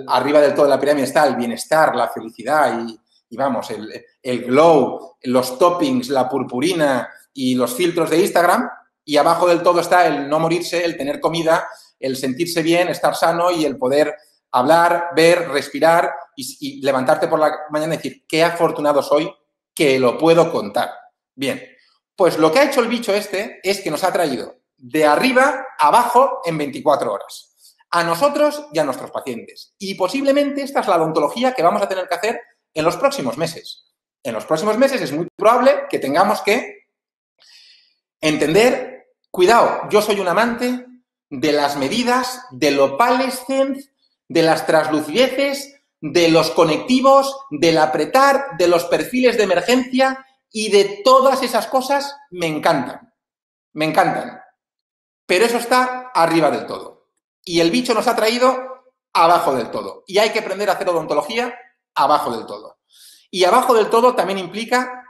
arriba del todo de la pirámide está el bienestar, la felicidad y vamos, el glow, los toppings, la purpurina y los filtros de Instagram, y abajo del todo está el no morirse, el tener comida, el sentirse bien, estar sano y el poder hablar, ver, respirar y levantarte por la mañana y decir, qué afortunado soy que lo puedo contar. Bien. Pues lo que ha hecho el bicho este es que nos ha traído de arriba a abajo en 24 horas. A nosotros y a nuestros pacientes. Y posiblemente esta es la odontología que vamos a tener que hacer en los próximos meses. En los próximos meses es muy probable que tengamos que entender, cuidado, yo soy un amante de las medidas, del opalescence, de las translucideces, de los conectivos, del apretar, de los perfiles de emergencia. Y de todas esas cosas me encantan. Me encantan. Pero eso está arriba del todo. Y el bicho nos ha traído abajo del todo. Y hay que aprender a hacer odontología abajo del todo. Y abajo del todo también implica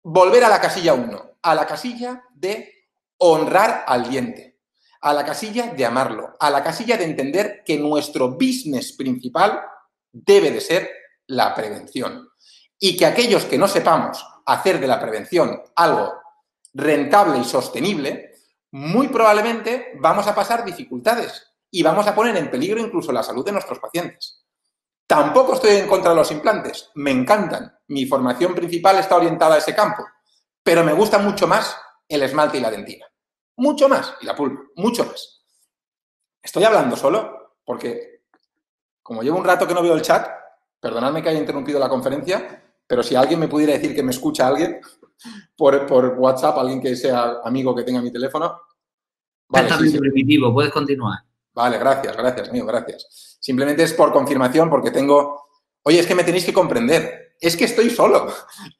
volver a la casilla 1, a la casilla de honrar al diente, a la casilla de amarlo, a la casilla de entender que nuestro business principal debe de ser la prevención. Y que aquellos que no sepamos hacer de la prevención algo rentable y sostenible, muy probablemente vamos a pasar dificultades y vamos a poner en peligro incluso la salud de nuestros pacientes. Tampoco estoy en contra de los implantes, me encantan. Mi formación principal está orientada a ese campo, pero me gusta mucho más el esmalte y la dentina. Mucho más, y la pulpa, mucho más. Estoy hablando solo porque, como llevo un rato que no veo el chat, perdonadme que haya interrumpido la conferencia, pero si alguien me pudiera decir que me escucha alguien por WhatsApp, alguien que sea amigo que tenga mi teléfono. Vale, sí. Primitivo, puedes continuar. Vale, gracias, amigo, gracias. Simplemente es por confirmación porque tengo... Oye, es que me tenéis que comprender. Es que estoy solo.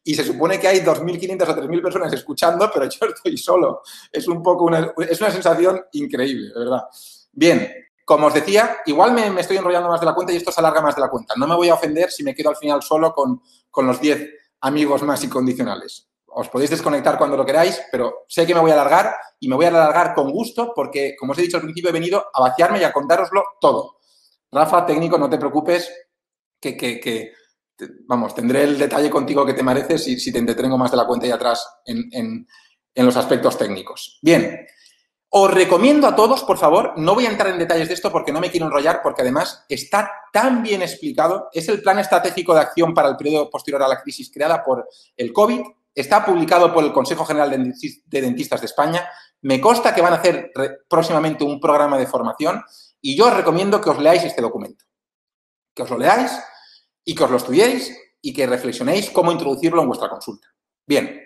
Y se supone que hay 2.500 o 3.000 personas escuchando, pero yo estoy solo. Es un poco es una sensación increíble, de verdad. Bien. Como os decía, igual me estoy enrollando más de la cuenta y esto se alarga más de la cuenta. No me voy a ofender si me quedo al final solo con los 10 amigos más incondicionales. Os podéis desconectar cuando lo queráis, pero sé que me voy a alargar y me voy a alargar con gusto porque, como os he dicho al principio, he venido a vaciarme y a contároslo todo. Rafa, técnico, no te preocupes, vamos, tendré el detalle contigo que te mereces si te entretengo más de la cuenta y atrás en los aspectos técnicos. Bien. Os recomiendo a todos, por favor, no voy a entrar en detalles de esto porque no me quiero enrollar, porque además está tan bien explicado. Es el Plan Estratégico de Acción para el periodo posterior a la crisis creada por el COVID. Está publicado por el Consejo General de Dentistas de España. Me consta que van a hacer próximamente un programa de formación y yo os recomiendo que os leáis este documento. Que os lo leáis y que os lo estudiéis y que reflexionéis cómo introducirlo en vuestra consulta. Bien.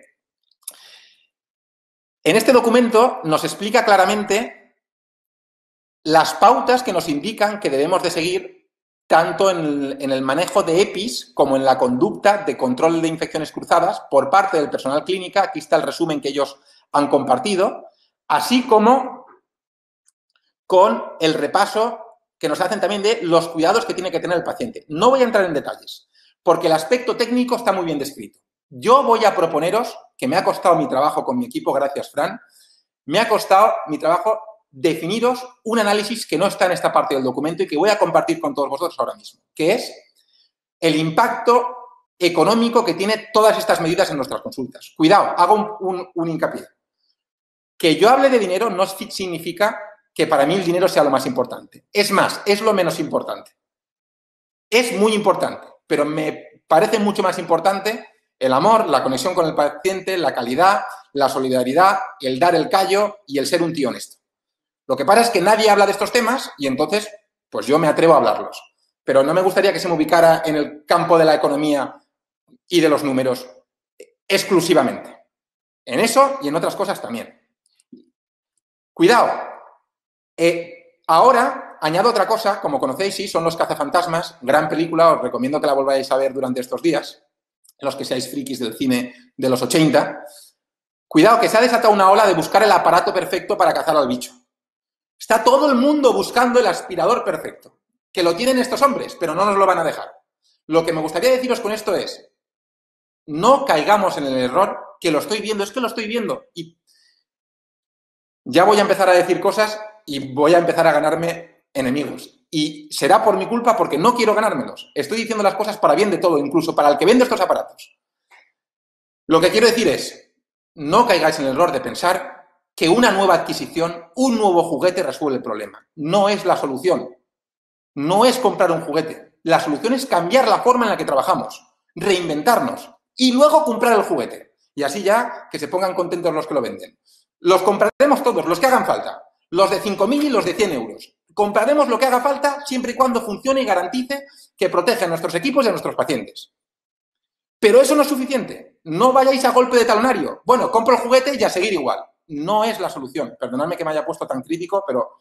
En este documento nos explica claramente las pautas que nos indican que debemos de seguir tanto en el manejo de EPIs como en la conducta de control de infecciones cruzadas por parte del personal clínica. Aquí está el resumen que ellos han compartido, así como con el repaso que nos hacen también de los cuidados que tiene que tener el paciente. No voy a entrar en detalles, porque el aspecto técnico está muy bien descrito. Yo voy a proponeros, que me ha costado mi trabajo con mi equipo, gracias, Fran, me ha costado mi trabajo definiros un análisis que no está en esta parte del documento y que voy a compartir con todos vosotros ahora mismo, que es el impacto económico que tiene todas estas medidas en nuestras consultas. Cuidado, hago un hincapié. Que yo hable de dinero no significa que para mí el dinero sea lo más importante. Es más, es lo menos importante. Es muy importante, pero me parece mucho más importante el amor, la conexión con el paciente, la calidad, la solidaridad, el dar el callo y el ser un tío honesto. Lo que pasa es que nadie habla de estos temas y entonces, pues yo me atrevo a hablarlos. Pero no me gustaría que se me ubicara en el campo de la economía y de los números exclusivamente. En eso y en otras cosas también. Cuidado. Ahora añado otra cosa, como conocéis, sí, son Los cazafantasmas, gran película, os recomiendo que la volváis a ver durante estos días, en los que seáis frikis del cine de los 80. Cuidado, que se ha desatado una ola de buscar el aparato perfecto para cazar al bicho. Está todo el mundo buscando el aspirador perfecto, que lo tienen estos hombres, pero no nos lo van a dejar. Lo que me gustaría deciros con esto es, no caigamos en el error, que lo estoy viendo, es que lo estoy viendo, y ya voy a empezar a decir cosas y voy a empezar a ganarme enemigos. Y será por mi culpa porque no quiero ganármelos. Estoy diciendo las cosas para bien de todo, incluso para el que vende estos aparatos. Lo que quiero decir es, no caigáis en el error de pensar que una nueva adquisición, un nuevo juguete resuelve el problema. No es la solución. No es comprar un juguete. La solución es cambiar la forma en la que trabajamos, reinventarnos y luego comprar el juguete. Y así ya que se pongan contentos los que lo venden. Los compraremos todos, los que hagan falta. Los de 5.000 y los de 100 euros. Compraremos lo que haga falta siempre y cuando funcione y garantice que protege a nuestros equipos y a nuestros pacientes. Pero eso no es suficiente. No vayáis a golpe de talonario. Bueno, compro el juguete y a seguir igual. No es la solución. Perdonadme que me haya puesto tan crítico, pero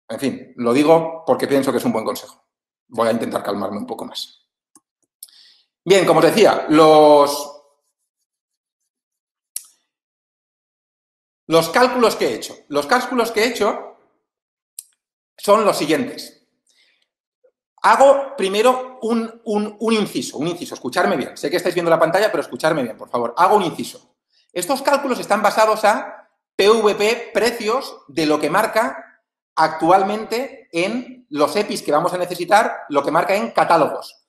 en fin, lo digo porque pienso que es un buen consejo. Voy a intentar calmarme un poco más. Bien, como os decía, los cálculos que he hecho. Los cálculos que he hecho son los siguientes. Hago primero un inciso. Escucharme bien. Sé que estáis viendo la pantalla, pero escucharme bien, por favor. Hago un inciso. Estos cálculos están basados a PVP, precios de lo que marca actualmente en los EPIs que vamos a necesitar, lo que marca en catálogos.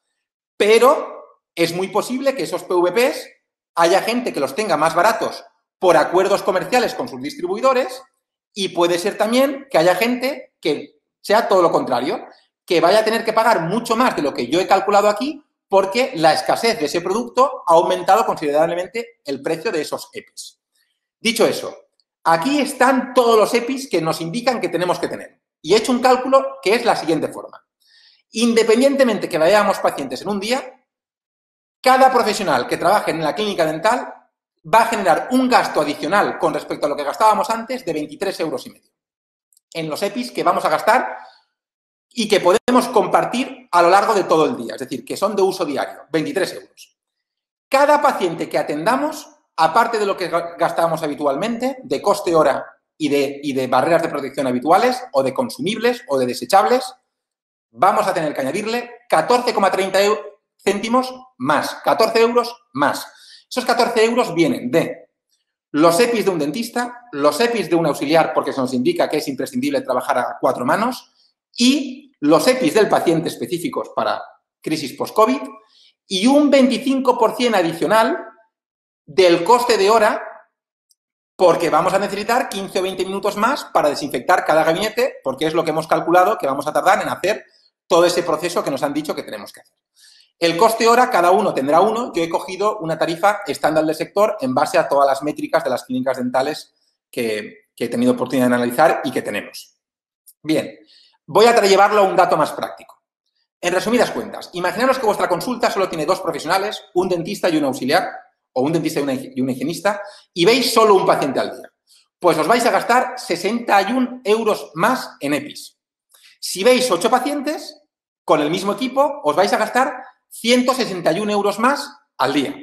Pero es muy posible que esos PVPs haya gente que los tenga más baratos por acuerdos comerciales con sus distribuidores y puede ser también que haya gente que sea todo lo contrario, que vaya a tener que pagar mucho más de lo que yo he calculado aquí porque la escasez de ese producto ha aumentado considerablemente el precio de esos EPIs. Dicho eso, aquí están todos los EPIs que nos indican que tenemos que tener. Y he hecho un cálculo que es la siguiente forma. Independientemente que veamos pacientes en un día, cada profesional que trabaje en la clínica dental va a generar un gasto adicional con respecto a lo que gastábamos antes de 23,5 euros en los EPIs que vamos a gastar y que podemos compartir a lo largo de todo el día, es decir, que son de uso diario, 23 euros. Cada paciente que atendamos, aparte de lo que gastábamos habitualmente, de coste hora y de barreras de protección habituales, o de consumibles, o de desechables, vamos a tener que añadirle 14,30 céntimos más, 14 euros más. Esos 14 euros vienen de los EPIs de un dentista, los EPIs de un auxiliar, porque se nos indica que es imprescindible trabajar a 4 manos, y los EPIs del paciente específicos para crisis post-COVID, y un 25% adicional del coste de hora porque vamos a necesitar 15 o 20 minutos más para desinfectar cada gabinete, porque es lo que hemos calculado que vamos a tardar en hacer todo ese proceso que nos han dicho que tenemos que hacer. El coste hora, cada uno tendrá uno. Yo he cogido una tarifa estándar del sector en base a todas las métricas de las clínicas dentales que he tenido oportunidad de analizar y que tenemos. Bien, voy a llevarlo a un dato más práctico. En resumidas cuentas, imaginaros que vuestra consulta solo tiene 2 profesionales, un dentista y un auxiliar, o un dentista y un higienista, y veis solo un paciente al día. Pues os vais a gastar 61 euros más en EPIs. Si veis 8 pacientes, con el mismo equipo, os vais a gastar 161 euros más al día,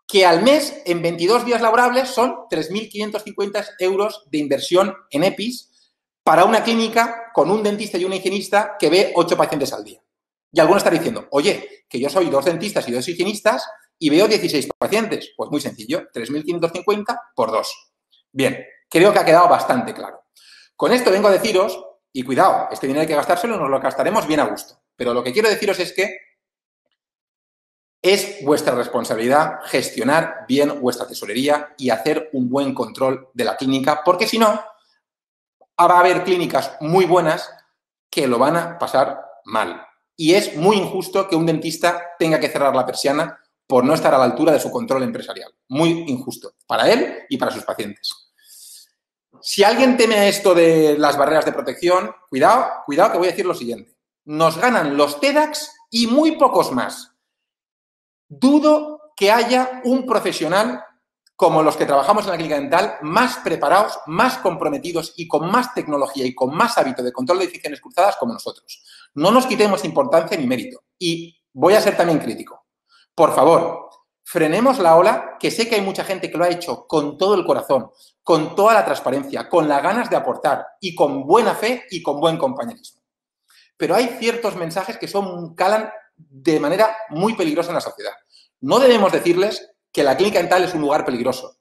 que al mes, en 22 días laborables, son 3.550 euros de inversión en EPIs para una clínica con un dentista y un higienista que ve 8 pacientes al día. Y algunos están diciendo, oye, que yo soy 2 dentistas y 2 higienistas y veo 16 pacientes. Pues muy sencillo, 3.550 por 2. Bien, creo que ha quedado bastante claro. Con esto vengo a deciros, y cuidado, este dinero hay que gastárselo, nos lo gastaremos bien a gusto. Pero lo que quiero deciros es que es vuestra responsabilidad gestionar bien vuestra tesorería y hacer un buen control de la clínica, porque si no, va a haber clínicas muy buenas que lo van a pasar mal. Y es muy injusto que un dentista tenga que cerrar la persiana por no estar a la altura de su control empresarial. Muy injusto para él y para sus pacientes. Si alguien teme esto de las barreras de protección, cuidado que voy a decir lo siguiente. Nos ganan los TEDx y muy pocos más. Dudo que haya un profesional como los que trabajamos en la clínica dental más preparados, más comprometidos y con más tecnología y con más hábito de control de infecciones cruzadas como nosotros. No nos quitemos importancia ni mérito. Y voy a ser también crítico. Por favor, frenemos la ola, que sé que hay mucha gente que lo ha hecho con todo el corazón, con toda la transparencia, con las ganas de aportar y con buena fe y con buen compañerismo. Pero hay ciertos mensajes que calan de manera muy peligrosa en la sociedad. No debemos decirles que la clínica dental es un lugar peligroso,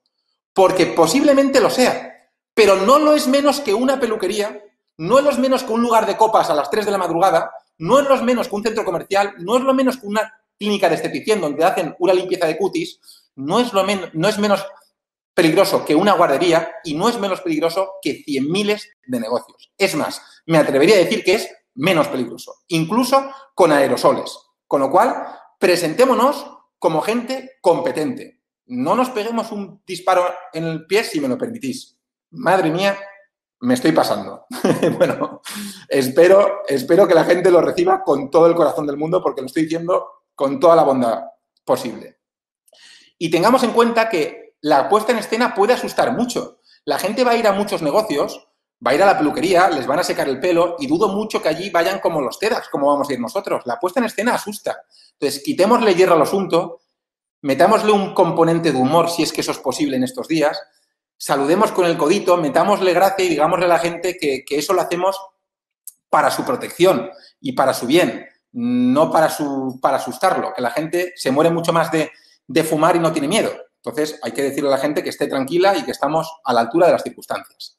porque posiblemente lo sea, pero no lo es menos que una peluquería, no es lo menos que un lugar de copas a las 3 de la madrugada, no es lo menos que un centro comercial, no es lo menos que una clínica de estetición donde hacen una limpieza de cutis, no es menos peligroso que una guardería y no es menos peligroso que 100 miles de negocios. Es más, me atrevería a decir que es menos peligroso, incluso con aerosoles. Con lo cual, presentémonos como gente competente. No nos peguemos un disparo en el pie, si me lo permitís. Madre mía, me estoy pasando. Bueno, espero que la gente lo reciba con todo el corazón del mundo, porque lo estoy diciendo con toda la bondad posible. Y tengamos en cuenta que la puesta en escena puede asustar mucho. La gente va a ir a muchos negocios, va a ir a la peluquería, les van a secar el pelo y dudo mucho que allí vayan como los TEDx, como vamos a ir nosotros. La puesta en escena asusta. Entonces, quitémosle hierro al asunto, metámosle un componente de humor, si es que eso es posible en estos días, saludemos con el codito, metámosle gracia y digámosle a la gente que eso lo hacemos para su protección y para su bien, no para asustarlo, que la gente se muere mucho más de fumar y no tiene miedo. Entonces, hay que decirle a la gente que esté tranquila y que estamos a la altura de las circunstancias.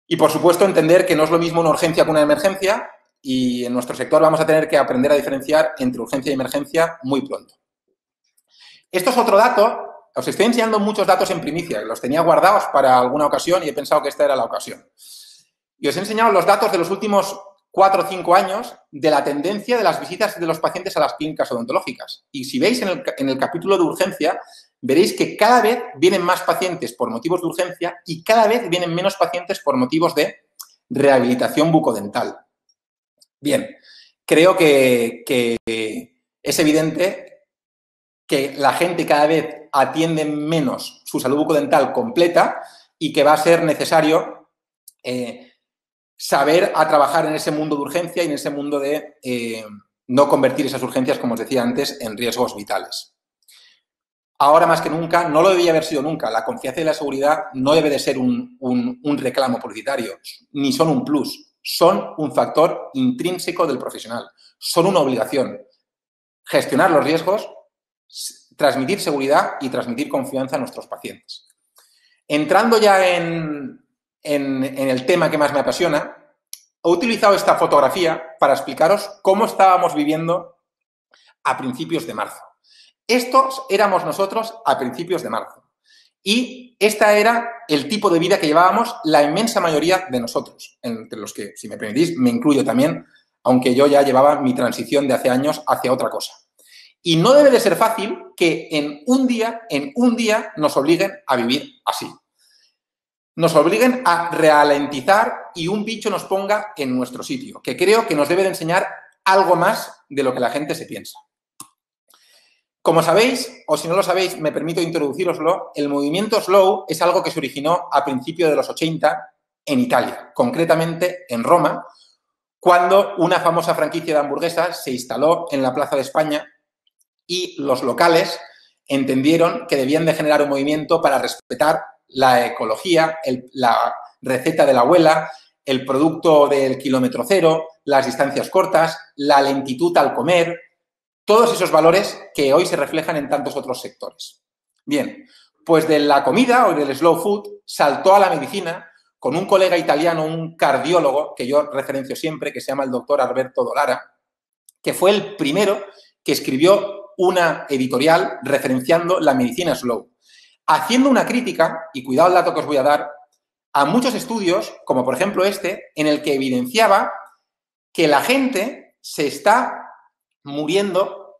Y, por supuesto, entender que no es lo mismo una urgencia que una emergencia y en nuestro sector vamos a tener que aprender a diferenciar entre urgencia y emergencia muy pronto. Esto es otro dato. Os estoy enseñando muchos datos en primicia. Los tenía guardados para alguna ocasión y he pensado que esta era la ocasión. Y os he enseñado los datos de los últimos 4 o 5 años de la tendencia de las visitas de los pacientes a las clínicas odontológicas. Y si veis en el capítulo de urgencia, veréis que cada vez vienen más pacientes por motivos de urgencia y cada vez vienen menos pacientes por motivos de rehabilitación bucodental. Bien, creo que es evidente que la gente cada vez atiende menos su salud bucodental completa y que va a ser necesario saber a trabajar en ese mundo de urgencia y en ese mundo de no convertir esas urgencias, como os decía antes, en riesgos vitales. Ahora más que nunca, no lo debía haber sido nunca, la confianza y la seguridad no debe de ser un reclamo publicitario, ni son un plus, son un factor intrínseco del profesional, son una obligación. Gestionar los riesgos, transmitir seguridad y transmitir confianza a nuestros pacientes. Entrando ya en el tema que más me apasiona, he utilizado esta fotografía para explicaros cómo estábamos viviendo a principios de marzo. Estos éramos nosotros a principios de marzo. Y este era el tipo de vida que llevábamos la inmensa mayoría de nosotros, entre los que, si me permitís, me incluyo también, aunque yo ya llevaba mi transición de hace años hacia otra cosa. Y no debe de ser fácil que en un día nos obliguen a vivir así. Nos obliguen a ralentizar y un bicho nos ponga en nuestro sitio, que creo que nos debe de enseñar algo más de lo que la gente se piensa. Como sabéis, o si no lo sabéis, me permito introduciroslo, el movimiento slow es algo que se originó a principios de los 80 en Italia, concretamente en Roma, cuando una famosa franquicia de hamburguesas se instaló en la Plaza de España y los locales entendieron que debían de generar un movimiento para respetar la ecología, la receta de la abuela, el producto del kilómetro cero, las distancias cortas, la lentitud al comer, todos esos valores que hoy se reflejan en tantos otros sectores. Bien, pues de la comida o del slow food saltó a la medicina con un colega italiano, un cardiólogo, que yo referencio siempre, que se llama el doctor Alberto Dollara, que fue el primero que escribió una editorial referenciando la medicina slow, haciendo una crítica, y cuidado el dato que os voy a dar, a muchos estudios, como por ejemplo este, en el que evidenciaba que la gente se está muriendo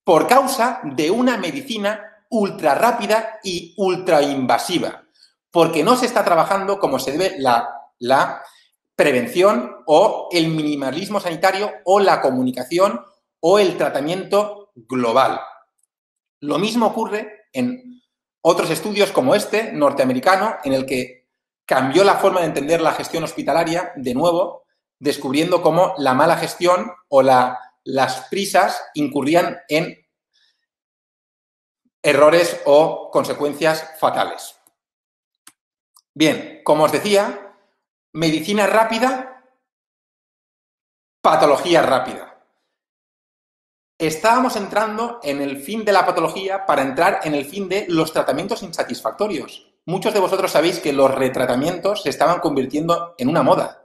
por causa de una medicina ultra rápida y ultra invasiva, porque no se está trabajando como se debe la prevención o el minimalismo sanitario o la comunicación o el tratamiento global. Lo mismo ocurre en otros estudios como este, norteamericano, en el que cambió la forma de entender la gestión hospitalaria, de nuevo, descubriendo cómo la mala gestión o las prisas incurrían en errores o consecuencias fatales. Bien, como os decía, medicina rápida, patología rápida. Estábamos entrando en el fin de la patología para entrar en el fin de los tratamientos insatisfactorios. Muchos de vosotros sabéis que los retratamientos se estaban convirtiendo en una moda.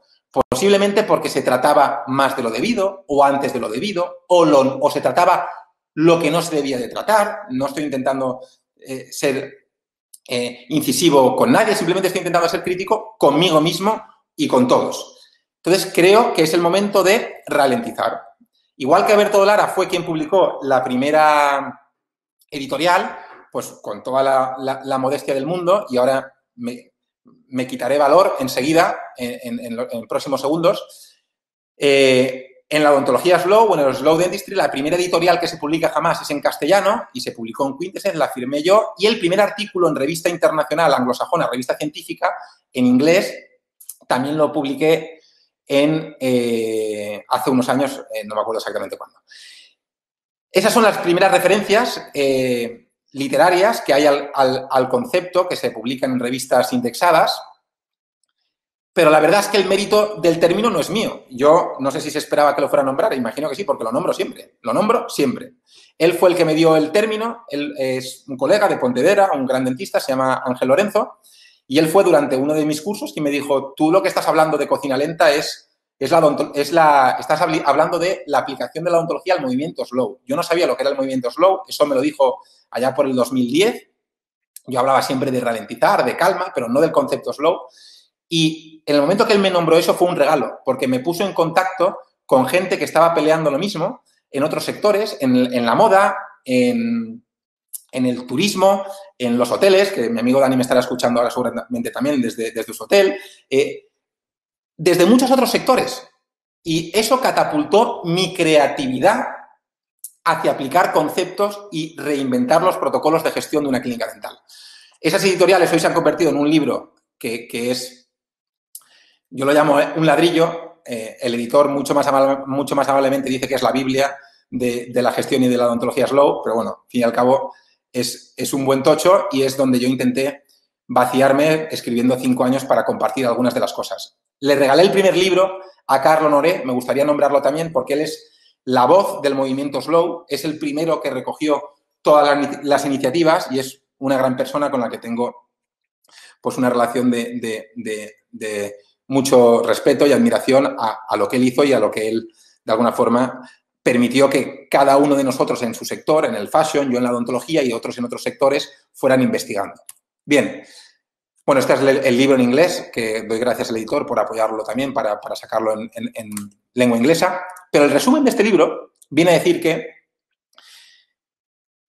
Posiblemente porque se trataba más de lo debido o antes de lo debido o se trataba lo que no se debía de tratar. No estoy intentando ser incisivo con nadie, simplemente estoy intentando ser crítico conmigo mismo y con todos. Entonces, creo que es el momento de ralentizar. Igual que Alberto Dollara fue quien publicó la primera editorial, pues con toda la modestia del mundo, y ahora me quitaré valor enseguida, en próximos segundos. En la odontología slow o en el slow dentistry, la primera editorial que se publica jamás es en castellano y se publicó en Quintessence, la firmé yo, y el primer artículo en revista internacional anglosajona, revista científica, en inglés, también lo publiqué hace unos años, no me acuerdo exactamente cuándo. Esas son las primeras referencias literarias que hay al concepto, que se publican en revistas indexadas, pero la verdad es que el mérito del término no es mío. Yo no sé si se esperaba que lo fuera a nombrar, imagino que sí, porque lo nombro siempre. Él fue el que me dio el término, él es un colega de Pontevedra, un gran dentista, se llama Ángel Lorenzo, y él fue durante uno de mis cursos y me dijo, tú lo que estás hablando de cocina lenta estás hablando de la aplicación de la odontología al movimiento slow. Yo no sabía lo que era el movimiento slow, eso me lo dijo allá por el 2010. Yo hablaba siempre de ralentizar, de calma, pero no del concepto slow. Y en el momento que él me nombró eso fue un regalo, porque me puso en contacto con gente que estaba peleando lo mismo en otros sectores, en la moda, en el turismo, en los hoteles, que mi amigo Dani me estará escuchando ahora seguramente también desde su hotel, desde muchos otros sectores. Y eso catapultó mi creatividad hacia aplicar conceptos y reinventar los protocolos de gestión de una clínica dental. Esas editoriales hoy se han convertido en un libro que es, yo lo llamo un ladrillo. El editor mucho más amablemente dice que es la Biblia de la gestión y de la odontología slow, pero bueno, al fin y al cabo es un buen tocho y es donde yo intenté vaciarme escribiendo 5 años para compartir algunas de las cosas. Le regalé el primer libro a Carlo Honoré, me gustaría nombrarlo también porque él es la voz del movimiento slow, es el primero que recogió todas las iniciativas y es una gran persona con la que tengo pues una relación de mucho respeto y admiración a lo que él hizo y a lo que él, de alguna forma, permitió que cada uno de nosotros en su sector, en el fashion, yo en la odontología y otros en otros sectores, fueran investigando. Bien, bueno, este es el libro en inglés, que doy gracias al editor por apoyarlo también para sacarlo en lengua inglesa, pero el resumen de este libro viene a decir que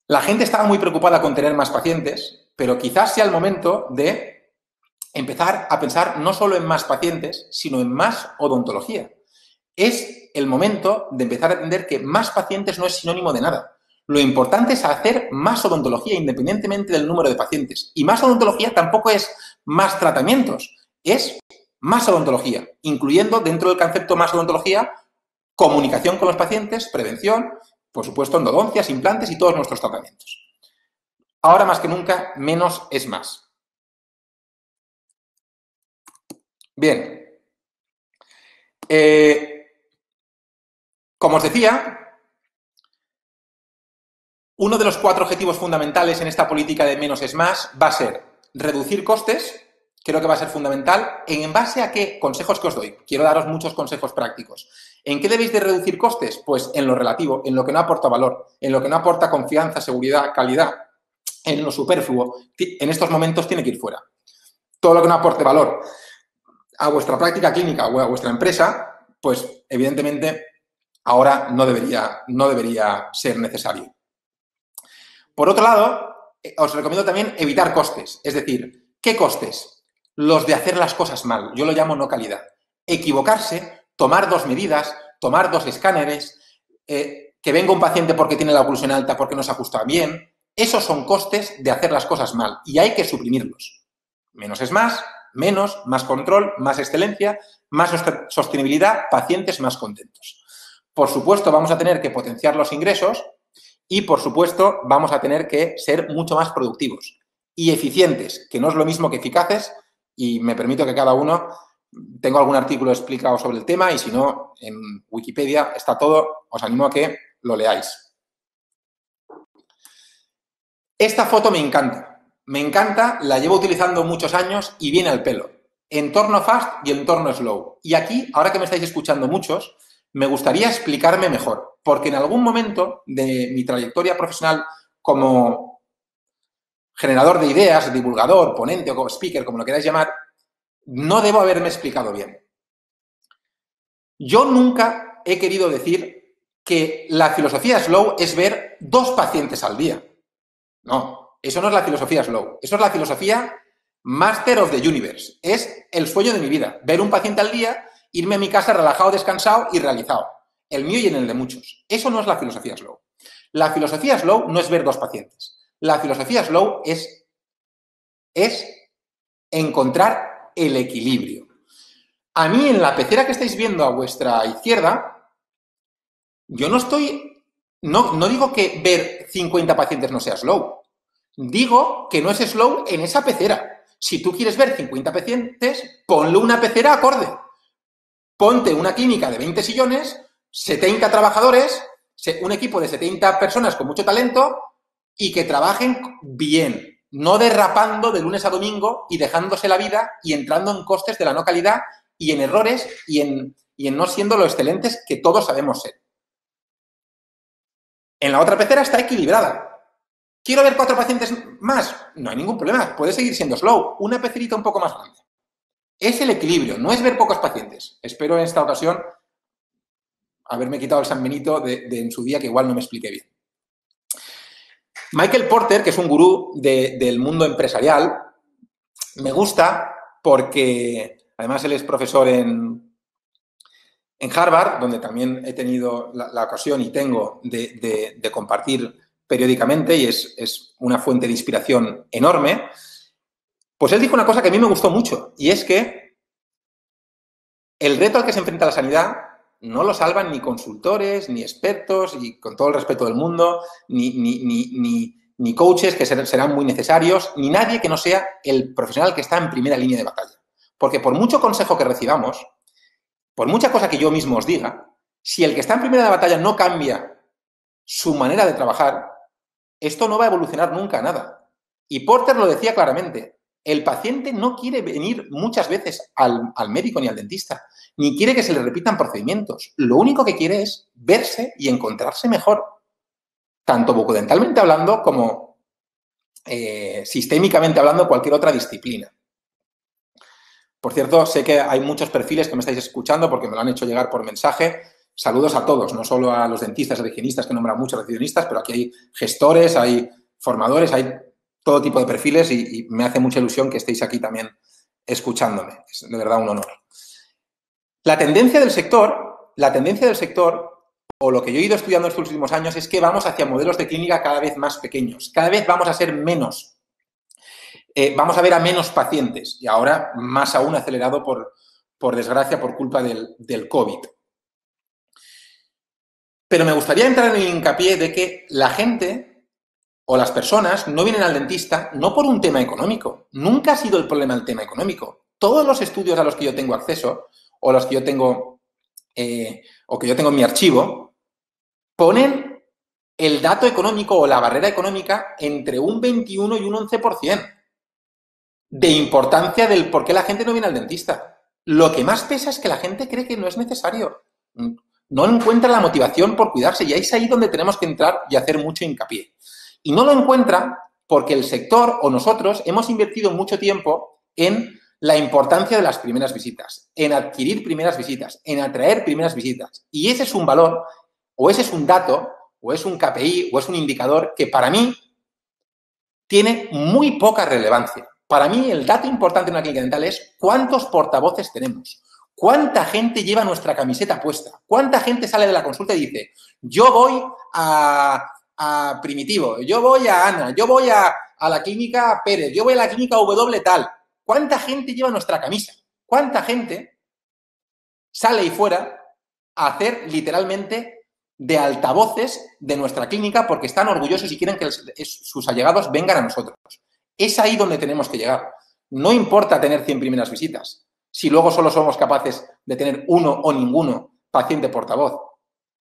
la gente estaba muy preocupada con tener más pacientes, pero quizás sea el momento de empezar a pensar no solo en más pacientes, sino en más odontología. Es el momento de empezar a entender que más pacientes no es sinónimo de nada. Lo importante es hacer más odontología independientemente del número de pacientes. Y más odontología tampoco es más tratamientos, es más odontología, incluyendo dentro del concepto más odontología comunicación con los pacientes, prevención, por supuesto endodoncias, implantes y todos nuestros tratamientos. Ahora más que nunca, menos es más. Bien. Como os decía, uno de los 4 objetivos fundamentales en esta política de menos es más va a ser reducir costes, creo que va a ser fundamental. ¿En base a qué consejos que os doy? Quiero daros muchos consejos prácticos. ¿En qué debéis de reducir costes? Pues en lo relativo, en lo que no aporta valor, en lo que no aporta confianza, seguridad, calidad, en lo superfluo. En estos momentos tiene que ir fuera. Todo lo que no aporte valor a vuestra práctica clínica o a vuestra empresa, pues evidentemente ahora no debería ser necesario. Por otro lado, os recomiendo también evitar costes. Es decir, ¿qué costes? Los de hacer las cosas mal. Yo lo llamo no calidad. Equivocarse, tomar 2 medidas, tomar 2 escáneres, que venga un paciente porque tiene la oclusión alta porque no se ajusta bien. Esos son costes de hacer las cosas mal y hay que suprimirlos. Menos es más, menos, más control, más excelencia, más sostenibilidad, pacientes más contentos. Por supuesto, vamos a tener que potenciar los ingresos y, por supuesto, vamos a tener que ser mucho más productivos y eficientes, que no es lo mismo que eficaces, y me permito que cada uno, tengo algún artículo explicado sobre el tema y si no, en Wikipedia está todo, os animo a que lo leáis. Esta foto me encanta, la llevo utilizando muchos años y viene al pelo. Entorno fast y entorno slow. Y aquí, ahora que me estáis escuchando muchos, me gustaría explicarme mejor, porque en algún momento de mi trayectoria profesional como generador de ideas, divulgador, ponente o speaker, como lo queráis llamar, no debo haberme explicado bien. Yo nunca he querido decir que la filosofía slow es ver 2 pacientes al día. No, eso no es la filosofía slow. Eso es la filosofía Master of the Universe. Es el sueño de mi vida. Ver un paciente al día, irme a mi casa relajado, descansado y realizado. El mío y en el de muchos. Eso no es la filosofía slow. La filosofía slow no es ver 2 pacientes. La filosofía slow es encontrar el equilibrio. A mí, en la pecera que estáis viendo a vuestra izquierda, yo no digo que ver 50 pacientes no sea slow. Digo que no es slow en esa pecera. Si tú quieres ver 50 pacientes, ponle una pecera acorde. Ponte una clínica de 20 sillones, 70 trabajadores, un equipo de 70 personas con mucho talento y que trabajen bien, no derrapando de lunes a domingo y dejándose la vida y entrando en costes de la no calidad y en errores y en no siendo lo excelentes que todos sabemos ser. En la otra pecera está equilibrada. ¿Quiero ver 4 pacientes más? No hay ningún problema, puede seguir siendo slow, una pecerita un poco más grande. Es el equilibrio, no es ver pocos pacientes. Espero en esta ocasión haberme quitado el San Benito de en su día, que igual no me expliqué bien. Michael Porter, que es un gurú del mundo empresarial, me gusta porque, además, él es profesor en Harvard, donde también he tenido la ocasión y tengo de compartir periódicamente y es una fuente de inspiración enorme. Pues él dijo una cosa que a mí me gustó mucho y es que el reto al que se enfrenta la sanidad no lo salvan ni consultores, ni expertos, y con todo el respeto del mundo, ni coaches que serán muy necesarios, ni nadie que no sea el profesional que está en primera línea de batalla. Porque por mucho consejo que recibamos, por mucha cosa que yo mismo os diga, si el que está en primera de batalla no cambia su manera de trabajar, esto no va a evolucionar nunca a nada. Y Porter lo decía claramente, el paciente no quiere venir muchas veces al médico ni al dentista, ni quiere que se le repitan procedimientos. Lo único que quiere es verse y encontrarse mejor, tanto bucodentalmente hablando como sistémicamente hablando, cualquier otra disciplina. Por cierto, sé que hay muchos perfiles que me estáis escuchando porque me lo han hecho llegar por mensaje. Saludos a todos, no solo a los dentistas y higienistas que nombran muchos recepcionistas, pero aquí hay gestores, hay formadores, hay todo tipo de perfiles y me hace mucha ilusión que estéis aquí también escuchándome. Es de verdad un honor. La tendencia del sector, o lo que yo he ido estudiando estos últimos años, es que vamos hacia modelos de clínica cada vez más pequeños. Cada vez vamos a ser menos. Vamos a ver a menos pacientes y ahora más aún acelerado por desgracia por culpa del COVID. Pero me gustaría entrar en el hincapié de que la gente o las personas no vienen al dentista no por un tema económico. Nunca ha sido el problema el tema económico. Todos los estudios a los que yo tengo acceso o los que yo tengo en mi archivo ponen el dato económico o la barrera económica entre un 21 y un 11% de importancia del por qué la gente no viene al dentista. Lo que más pesa es que la gente cree que no es necesario. No encuentra la motivación por cuidarse y es ahí donde tenemos que entrar y hacer mucho hincapié. Y no lo encuentra porque el sector o nosotros hemos invertido mucho tiempo en la importancia de las primeras visitas, en adquirir primeras visitas, en atraer primeras visitas. Y ese es un valor, o ese es un dato, o es un KPI, o es un indicador que para mí tiene muy poca relevancia. Para mí el dato importante en una clínica dental es cuántos portavoces tenemos. ¿Cuánta gente lleva nuestra camiseta puesta? ¿Cuánta gente sale de la consulta y dice, yo voy a Primitivo, yo voy a Ana, yo voy a la clínica Pérez, yo voy a la clínica W tal? ¿Cuánta gente lleva nuestra camisa? ¿Cuánta gente sale ahí fuera a hacer literalmente de altavoces de nuestra clínica porque están orgullosos y quieren que sus allegados vengan a nosotros? Es ahí donde tenemos que llegar. No importa tener 100 primeras visitas si luego solo somos capaces de tener uno o ninguno paciente portavoz.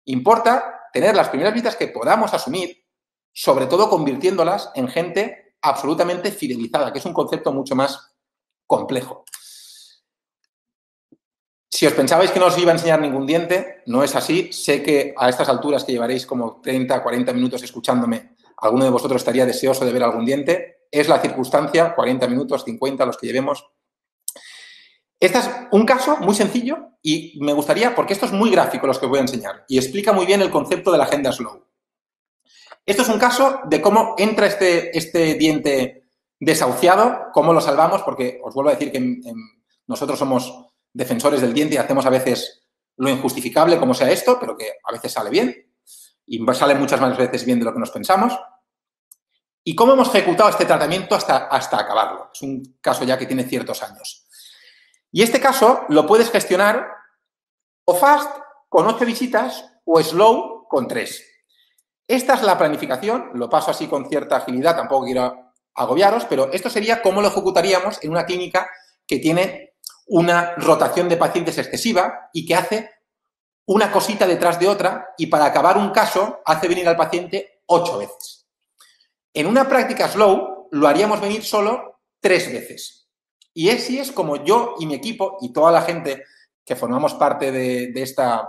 Importa tener las primeras visitas que podamos asumir, sobre todo convirtiéndolas en gente absolutamente fidelizada, que es un concepto mucho más complejo. Si os pensabais que no os iba a enseñar ningún diente, no es así. Sé que a estas alturas que llevaréis como 30, 40 minutos escuchándome, alguno de vosotros estaría deseoso de ver algún diente. Es la circunstancia, 40 minutos, 50, los que llevemos. Este es un caso muy sencillo y me gustaría, porque esto es muy gráfico los que os voy a enseñar y explica muy bien el concepto de la agenda Slow. Esto es un caso de cómo entra este diente desahuciado, cómo lo salvamos, porque os vuelvo a decir que nosotros somos defensores del diente y hacemos a veces lo injustificable como sea esto, pero que a veces sale bien y sale muchas más veces bien de lo que nos pensamos. Y cómo hemos ejecutado este tratamiento hasta acabarlo. Es un caso ya que tiene ciertos años. Y este caso lo puedes gestionar o fast con 8 visitas o slow con 3. Esta es la planificación, lo paso así con cierta agilidad, tampoco quiero agobiaros, pero esto sería cómo lo ejecutaríamos en una clínica que tiene una rotación de pacientes excesiva y que hace una cosita detrás de otra y para acabar un caso hace venir al paciente 8 veces. En una práctica slow lo haríamos venir solo 3 veces. Y así es como yo y mi equipo y toda la gente que formamos parte de esta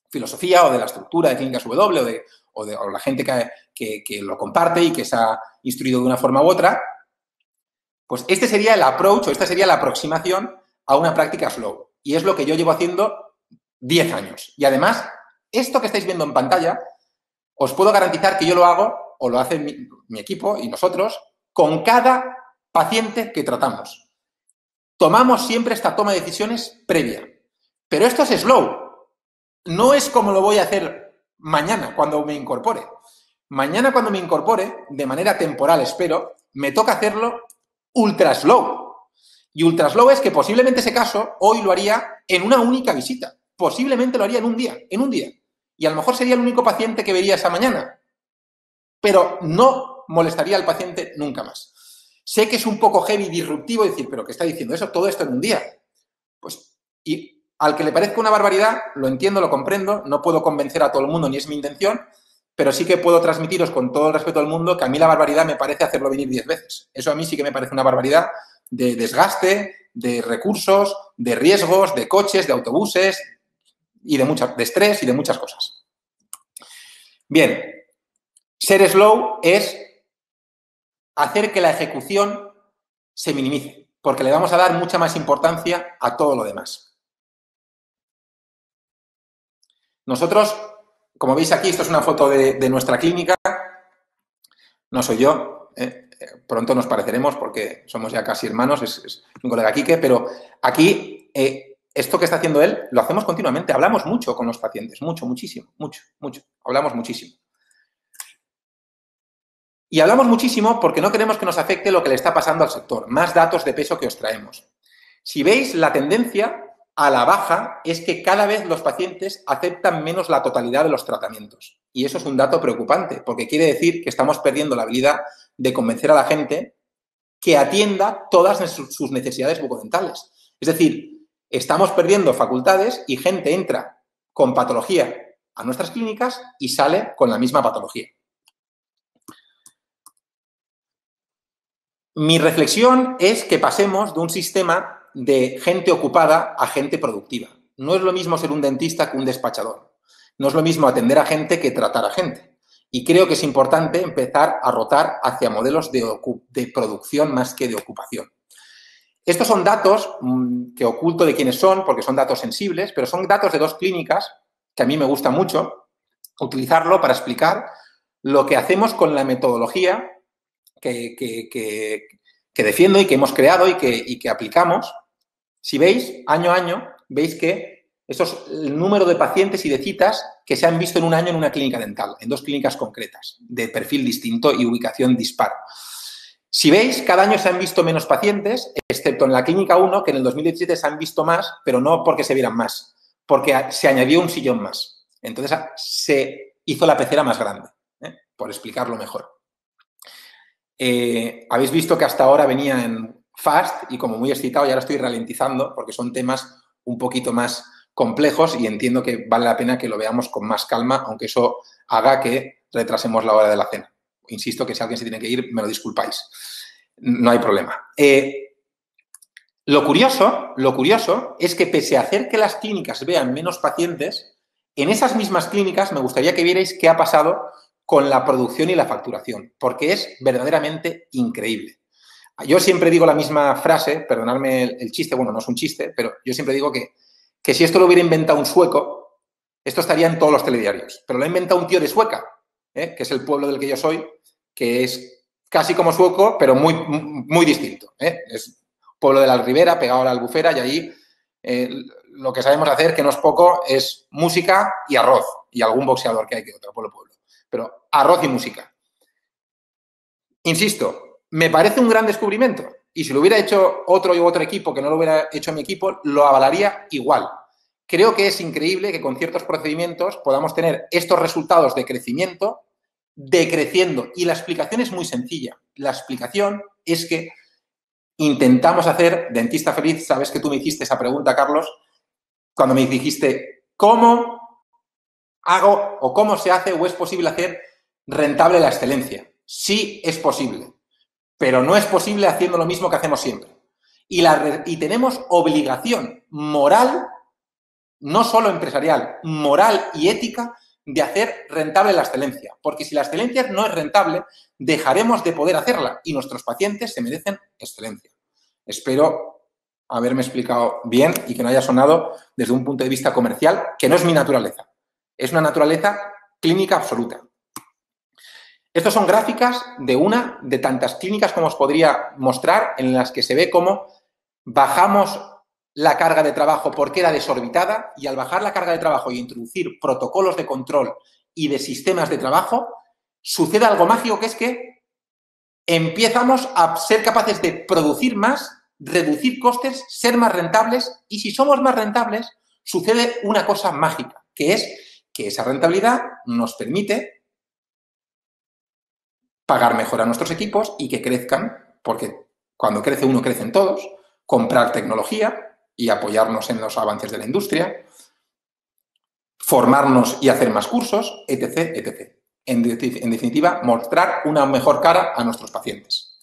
filosofía o de la estructura de Clínicas W o la gente que lo comparte y que se ha instruido de una forma u otra, pues este sería el approach o esta sería la aproximación a una práctica slow. Y es lo que yo llevo haciendo 10 años. Y además, esto que estáis viendo en pantalla, os puedo garantizar que yo lo hago, o lo hace mi equipo y nosotros, con cada paciente que tratamos. Tomamos siempre esta toma de decisiones previa. Pero esto es slow. No es como lo voy a hacer mañana, cuando me incorpore. Mañana, cuando me incorpore, de manera temporal, espero, me toca hacerlo ultra slow. Y ultra slow es que posiblemente ese caso hoy lo haría en una única visita. Posiblemente lo haría en un día. Y a lo mejor sería el único paciente que vería esa mañana. Pero no molestaría al paciente nunca más. Sé que es un poco heavy, disruptivo decir, pero ¿qué está diciendo eso? Todo esto en un día. Pues, y al que le parezca una barbaridad, lo entiendo, lo comprendo, no puedo convencer a todo el mundo, ni es mi intención, pero sí que puedo transmitiros con todo el respeto del mundo que a mí la barbaridad me parece hacerlo venir 10 veces. Eso a mí sí que me parece una barbaridad de desgaste, de recursos, de riesgos, de coches, de autobuses y de estrés y de muchas cosas. Bien, ser slow es hacer que la ejecución se minimice, porque le vamos a dar mucha más importancia a todo lo demás. Nosotros, como veis aquí, esto es una foto de nuestra clínica. No soy yo, pronto nos pareceremos porque somos ya casi hermanos, es un colega Quique, pero aquí esto que está haciendo él lo hacemos continuamente. Hablamos mucho con los pacientes, muchísimo. Hablamos muchísimo. Y hablamos muchísimo porque no queremos que nos afecte lo que le está pasando al sector. Más datos de peso que os traemos. Si veis, la tendencia a la baja es que cada vez los pacientes aceptan menos la totalidad de los tratamientos. Y eso es un dato preocupante, porque quiere decir que estamos perdiendo la habilidad de convencer a la gente que atienda todas sus necesidades bucodentales. Es decir, estamos perdiendo facultades y gente entra con patología a nuestras clínicas y sale con la misma patología. Mi reflexión es que pasemos de un sistema de gente ocupada a gente productiva. No es lo mismo ser un dentista que un despachador. No es lo mismo atender a gente que tratar a gente. Y creo que es importante empezar a rotar hacia modelos de producción más que de ocupación. Estos son datos que oculto de quiénes son, porque son datos sensibles, pero son datos de dos clínicas que a mí me gusta mucho utilizarlo para explicar lo que hacemos con la metodología que defiendo y que hemos creado y que aplicamos. Si veis, año a año, veis que el número de pacientes y de citas que se han visto en un año en una clínica dental, en dos clínicas concretas, de perfil distinto y ubicación dispar. Si veis, cada año se han visto menos pacientes, excepto en la clínica 1, que en el 2017 se han visto más, pero no porque se vieran más, porque se añadió un sillón más. Entonces, se hizo la pecera más grande, por explicarlo mejor. Habéis visto que hasta ahora venía en fast y como muy excitado y ahora estoy ralentizando porque son temas un poquito más complejos y entiendo que vale la pena que lo veamos con más calma, aunque eso haga que retrasemos la hora de la cena. Insisto que si alguien se tiene que ir, me lo disculpáis. No hay problema. Lo curioso es que pese a hacer que las clínicas vean menos pacientes, en esas mismas clínicas me gustaría que vierais qué ha pasado con la producción y la facturación, porque es verdaderamente increíble. Yo siempre digo la misma frase, perdonadme el chiste, bueno, no es un chiste, pero yo siempre digo que si esto lo hubiera inventado un sueco, esto estaría en todos los telediarios, pero lo ha inventado un tío de Sueca, que es el pueblo del que yo soy, que es casi como sueco, pero muy distinto. Es un pueblo de la Ribera, pegado a la Albufera, y ahí lo que sabemos hacer, que no es poco, es música y arroz, y algún boxeador que hay que otro pueblo. Pero arroz y música. Insisto, me parece un gran descubrimiento y si lo hubiera hecho otro equipo que no lo hubiera hecho mi equipo, lo avalaría igual. Creo que es increíble que con ciertos procedimientos podamos tener estos resultados de crecimiento decreciendo y la explicación es muy sencilla. La explicación es que intentamos hacer dentista feliz. Sabes que tú me hiciste esa pregunta, Carlos, cuando me dijiste ¿cómo hago o cómo se hace o es posible hacer rentable la excelencia? Sí es posible, pero no es posible haciendo lo mismo que hacemos siempre. Y tenemos obligación moral, no solo empresarial, moral y ética, de hacer rentable la excelencia. Porque si la excelencia no es rentable, dejaremos de poder hacerla y nuestros pacientes se merecen excelencia. Espero haberme explicado bien y que no haya sonado desde un punto de vista comercial, que no es mi naturaleza. Es una naturaleza clínica absoluta. Estas son gráficas de una de tantas clínicas como os podría mostrar en las que se ve cómo bajamos la carga de trabajo porque era desorbitada y al bajar la carga de trabajo y introducir protocolos de control y de sistemas de trabajo, sucede algo mágico que es que empezamos a ser capaces de producir más, reducir costes, ser más rentables y si somos más rentables sucede una cosa mágica, que es que esa rentabilidad nos permite pagar mejor a nuestros equipos y que crezcan, porque cuando crece uno, crecen todos, comprar tecnología y apoyarnos en los avances de la industria, formarnos y hacer más cursos, etc., etc. En definitiva, mostrar una mejor cara a nuestros pacientes.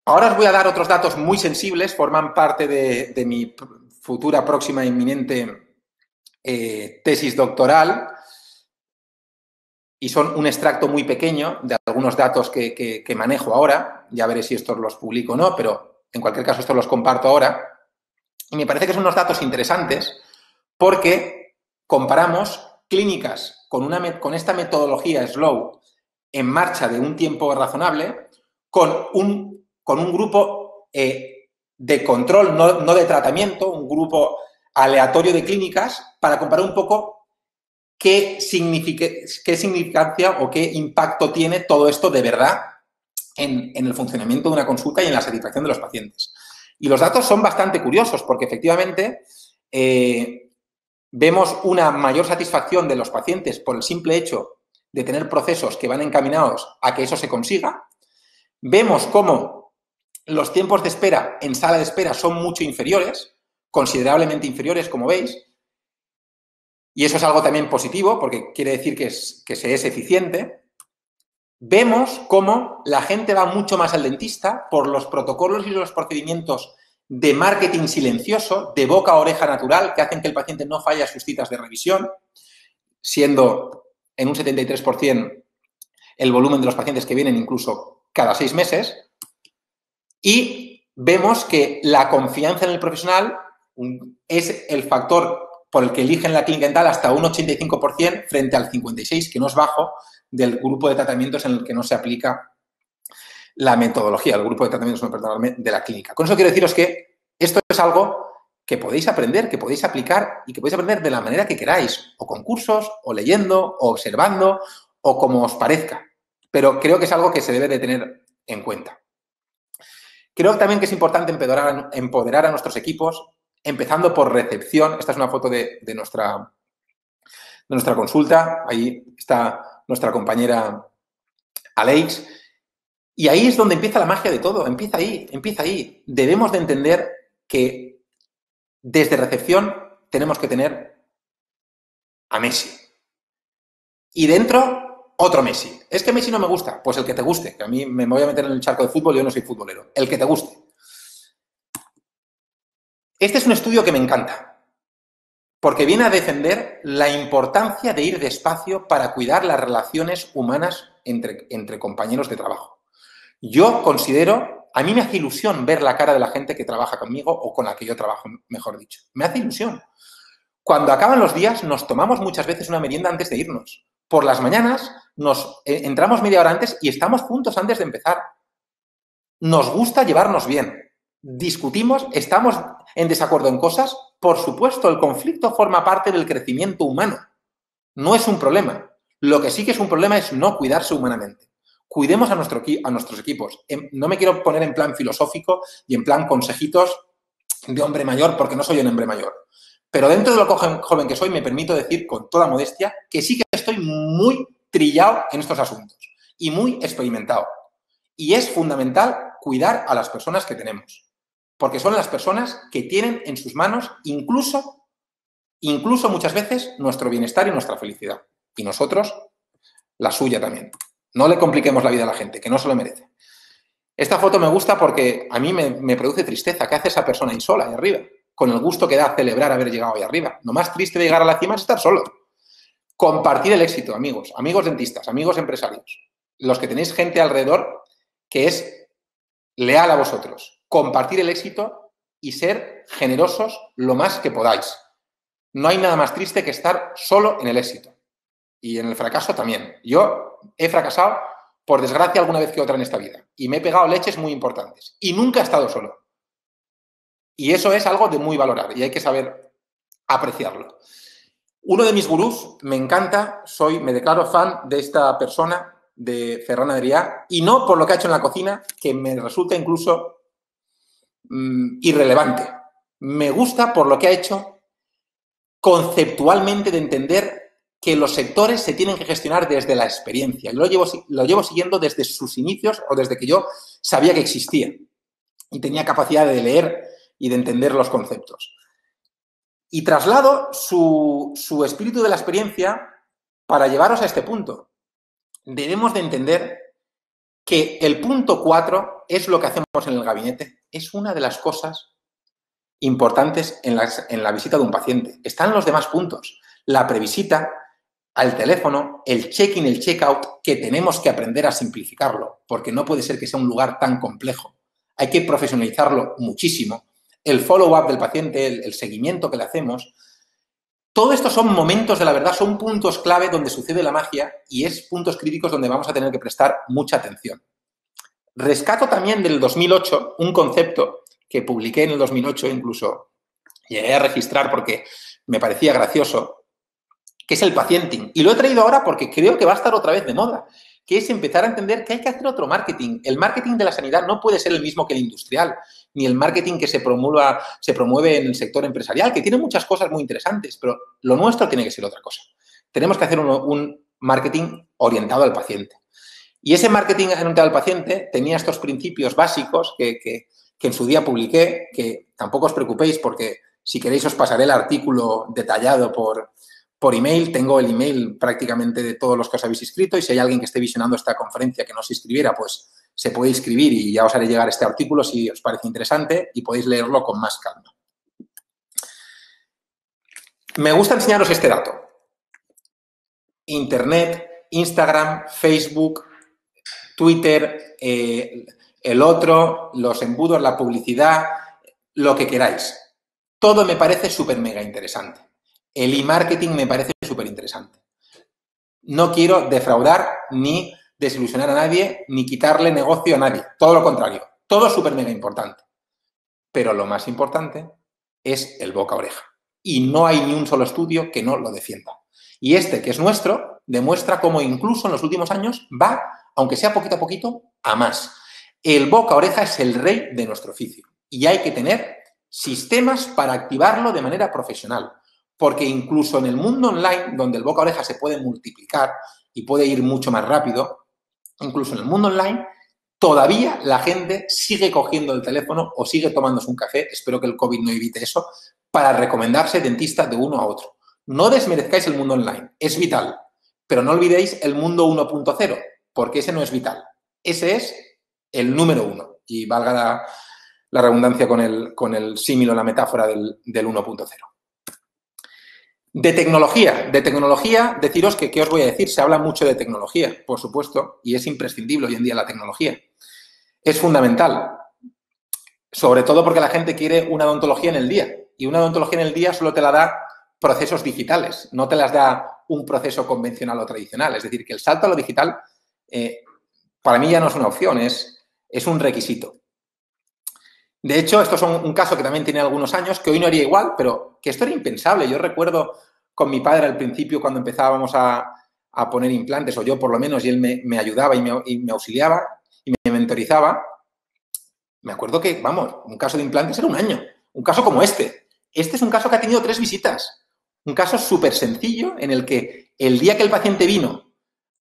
Ahora os voy a dar otros datos muy sensibles, forman parte de mi futura, próxima e inminente tesis doctoral y son un extracto muy pequeño de algunos datos que manejo ahora. Ya veré si estos los publico o no, pero en cualquier caso estos los comparto ahora. Y me parece que son unos datos interesantes porque comparamos clínicas con esta metodología SLOW en marcha de un tiempo razonable con un grupo de control, no de tratamiento, un grupo aleatorio de clínicas para comparar un poco qué significancia o qué impacto tiene todo esto de verdad en el funcionamiento de una consulta y en la satisfacción de los pacientes. Y los datos son bastante curiosos porque efectivamente vemos una mayor satisfacción de los pacientes por el simple hecho de tener procesos que van encaminados a que eso se consiga. Vemos cómo los tiempos de espera en sala de espera son mucho inferiores, considerablemente inferiores, como veis. Y eso es algo también positivo porque quiere decir que se es eficiente. Vemos cómo la gente va mucho más al dentista por los protocolos y los procedimientos de marketing silencioso, de boca a oreja natural, que hacen que el paciente no falle a sus citas de revisión, siendo en un 73% el volumen de los pacientes que vienen incluso cada 6 meses. Y vemos que la confianza en el profesional es el factor por el que eligen la clínica dental hasta un 85% frente al 56%, que no es bajo, del grupo de tratamientos en el que no se aplica la metodología, el grupo de tratamientos de la clínica. Con eso quiero deciros que esto es algo que podéis aprender, que podéis aplicar y que podéis aprender de la manera que queráis, o con cursos, o leyendo, o observando, o como os parezca. Pero creo que es algo que se debe de tener en cuenta. Creo también que es importante empoderar a nuestros equipos, empezando por recepción. Esta es una foto de nuestra consulta. Ahí está nuestra compañera Aleix. Y ahí es donde empieza la magia de todo. Empieza ahí. Debemos de entender que desde recepción tenemos que tener a Messi. Y dentro, otro Messi. Es que Messi no me gusta. Pues el que te guste. Que a mí me voy a meter en el charco de fútbol, yo no soy futbolero. El que te guste. Este es un estudio que me encanta, porque viene a defender la importancia de ir despacio para cuidar las relaciones humanas entre compañeros de trabajo. Yo considero, a mí me hace ilusión ver la cara de la gente que trabaja conmigo o con la que yo trabajo, mejor dicho. Me hace ilusión. Cuando acaban los días, nos tomamos muchas veces una merienda antes de irnos. Por las mañanas nos entramos media hora antes y estamos juntos antes de empezar. Nos gusta llevarnos bien. Discutimos, estamos en desacuerdo en cosas. Por supuesto, el conflicto forma parte del crecimiento humano. No es un problema. Lo que sí que es un problema es no cuidarse humanamente. Cuidemos a nuestros equipos. No me quiero poner en plan filosófico y en plan consejitos de hombre mayor, porque no soy un hombre mayor. Pero dentro de lo joven que soy, me permito decir con toda modestia que sí que estoy muy trillado en estos asuntos y muy experimentado. Y es fundamental cuidar a las personas que tenemos, porque son las personas que tienen en sus manos incluso muchas veces nuestro bienestar y nuestra felicidad. Y nosotros, la suya también. No le compliquemos la vida a la gente, que no se lo merece. Esta foto me gusta porque a mí me produce tristeza. ¿Qué hace esa persona ahí sola, ahí arriba? Con el gusto que da celebrar haber llegado ahí arriba. Lo más triste de llegar a la cima es estar solo. Compartir el éxito, amigos dentistas, amigos empresarios, los que tenéis gente alrededor que es leal a vosotros. Compartir el éxito y ser generosos lo más que podáis. No hay nada más triste que estar solo en el éxito. Y en el fracaso también. Yo he fracasado, por desgracia, alguna vez que otra en esta vida. Y me he pegado leches muy importantes. Y nunca he estado solo. Y eso es algo de muy valorar y hay que saber apreciarlo. Uno de mis gurús, me encanta, me declaro fan de esta persona, de Ferran Adrià, y no por lo que ha hecho en la cocina, que me resulta incluso irrelevante. Me gusta por lo que ha hecho conceptualmente de entender que los sectores se tienen que gestionar desde la experiencia. Lo llevo siguiendo desde sus inicios o desde que yo sabía que existía y tenía capacidad de leer y de entender los conceptos. Y traslado su espíritu de la experiencia para llevaros a este punto. Debemos de entender que el punto 4 es lo que hacemos en el gabinete. Es una de las cosas importantes en la visita de un paciente. Están los demás puntos. La previsita, al teléfono, el check-in, el check-out, que tenemos que aprender a simplificarlo, porque no puede ser que sea un lugar tan complejo. Hay que profesionalizarlo muchísimo. El follow-up del paciente, el seguimiento que le hacemos. Todo esto son momentos de la verdad, son puntos clave donde sucede la magia y es puntos críticos donde vamos a tener que prestar mucha atención. Rescato también del 2008 un concepto que publiqué en el 2008, incluso llegué a registrar porque me parecía gracioso, que es el pacienting. Y lo he traído ahora porque creo que va a estar otra vez de moda, que es empezar a entender que hay que hacer otro marketing. El marketing de la sanidad no puede ser el mismo que el industrial, ni el marketing que se promueve en el sector empresarial, que tiene muchas cosas muy interesantes, pero lo nuestro tiene que ser otra cosa. Tenemos que hacer un marketing orientado al paciente. Y ese marketing orientado al paciente tenía estos principios básicos que en su día publiqué, que tampoco os preocupéis porque si queréis os pasaré el artículo detallado por email. Tengo el email prácticamente de todos los que os habéis inscrito y si hay alguien que esté visionando esta conferencia que no se inscribiera, pues se puede inscribir y ya os haré llegar este artículo si os parece interesante y podéis leerlo con más calma. Me gusta enseñaros este dato. Internet, Instagram, Facebook, Twitter, el otro, los embudos, la publicidad, lo que queráis. Todo me parece súper mega interesante. El e-marketing me parece súper interesante. No quiero defraudar ni desilusionar a nadie, ni quitarle negocio a nadie. Todo lo contrario. Todo súper mega importante. Pero lo más importante es el boca a oreja. Y no hay ni un solo estudio que no lo defienda. Y este, que es nuestro, demuestra cómo incluso en los últimos años va, aunque sea poquito a poquito, a más. El boca a oreja es el rey de nuestro oficio. Y hay que tener sistemas para activarlo de manera profesional. Porque incluso en el mundo online, donde el boca a oreja se puede multiplicar y puede ir mucho más rápido, incluso en el mundo online, todavía la gente sigue cogiendo el teléfono o sigue tomándose un café, espero que el COVID no evite eso, para recomendarse dentistas de uno a otro. No desmerezcáis el mundo online, es vital, pero no olvidéis el mundo 1.0, porque ese no es vital. Ese es el número 1. Y valga la redundancia con el símil o la metáfora del 1.0. De tecnología, deciros que, ¿qué os voy a decir? Se habla mucho de tecnología, por supuesto, y es imprescindible hoy en día la tecnología. Es fundamental, sobre todo porque la gente quiere una odontología en el día, y una odontología en el día solo te la da procesos digitales, no te las da un proceso convencional o tradicional. Es decir, que el salto a lo digital para mí ya no es una opción, es un requisito. De hecho, esto es un caso que también tiene algunos años, que hoy no haría igual, pero que esto era impensable. Yo recuerdo con mi padre al principio cuando empezábamos a poner implantes, o yo por lo menos, y él me ayudaba y me auxiliaba y me mentorizaba. Me acuerdo que, vamos, un caso de implantes era un año. Un caso como este. Este es un caso que ha tenido 3 visitas. Un caso súper sencillo en el que el día que el paciente vino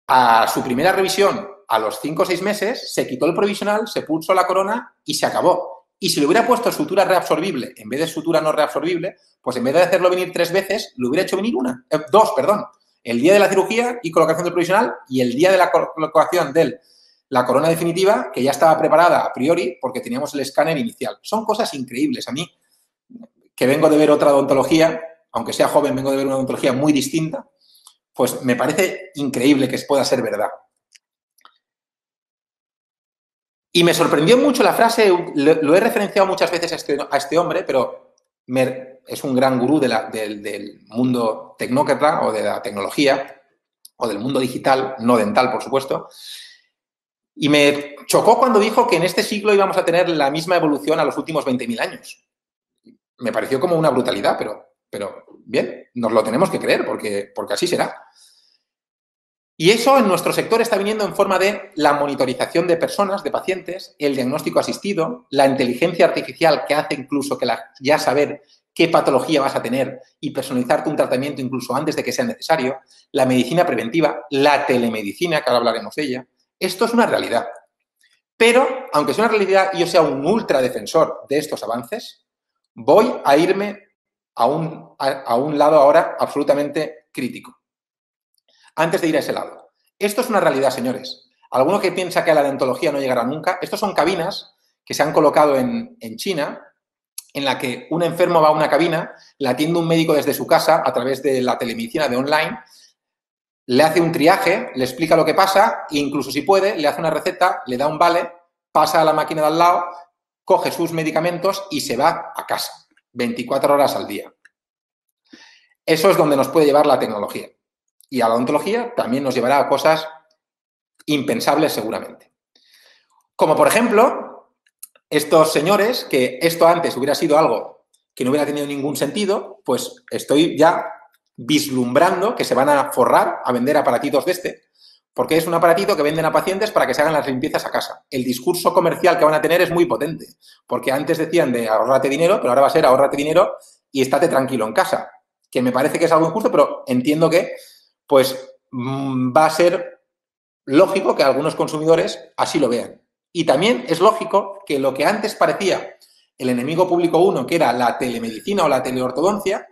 a su primera revisión a los 5 o 6 meses, se quitó el provisional, se puso la corona y se acabó. Y si le hubiera puesto sutura reabsorbible en vez de sutura no reabsorbible, pues en vez de hacerlo venir 3 veces, le hubiera hecho venir 2, perdón. El día de la cirugía y colocación del provisional y el día de la colocación de la corona definitiva, que ya estaba preparada a priori porque teníamos el escáner inicial. Son cosas increíbles. A mí, que vengo de ver otra odontología, aunque sea joven, vengo de ver una odontología muy distinta, pues me parece increíble que pueda ser verdad. Y me sorprendió mucho la frase, lo he referenciado muchas veces a este hombre, pero es un gran gurú del mundo tecnócrata o de la tecnología o del mundo digital, no dental, por supuesto. Y me chocó cuando dijo que en este siglo íbamos a tener la misma evolución a los últimos 20.000 años. Me pareció como una brutalidad, pero bien, nos lo tenemos que creer porque así será. Y eso en nuestro sector está viniendo en forma de la monitorización de personas, de pacientes, el diagnóstico asistido, la inteligencia artificial que hace incluso que ya saber qué patología vas a tener y personalizarte un tratamiento incluso antes de que sea necesario, la medicina preventiva, la telemedicina, que ahora hablaremos de ella. Esto es una realidad. Pero, aunque sea una realidad y yo sea un ultra defensor de estos avances, voy a irme a un lado ahora absolutamente crítico. Antes de ir a ese lado. Esto es una realidad, señores. alguno que piensa que la odontología no llegará nunca, estos son cabinas que se han colocado en China, en la que un enfermo va a una cabina, la atiende un médico desde su casa a través de la telemedicina de online, le hace un triaje, le explica lo que pasa e incluso si puede, le hace una receta, le da un vale, pasa a la máquina de al lado, coge sus medicamentos y se va a casa, 24 horas al día. Eso es donde nos puede llevar la tecnología. Y a la odontología también nos llevará a cosas impensables seguramente. Como por ejemplo, estos señores, que esto antes hubiera sido algo que no hubiera tenido ningún sentido, pues estoy ya vislumbrando que se van a forrar a vender aparatitos de este, porque es un aparatito que venden a pacientes para que se hagan las limpiezas a casa. El discurso comercial que van a tener es muy potente, porque antes decían de ahorrate dinero, pero ahora va a ser ahorrate dinero y estate tranquilo en casa, que me parece que es algo injusto, pero entiendo que pues va a ser lógico que algunos consumidores así lo vean. Y también es lógico que lo que antes parecía el enemigo público 1, que era la telemedicina o la teleortodoncia,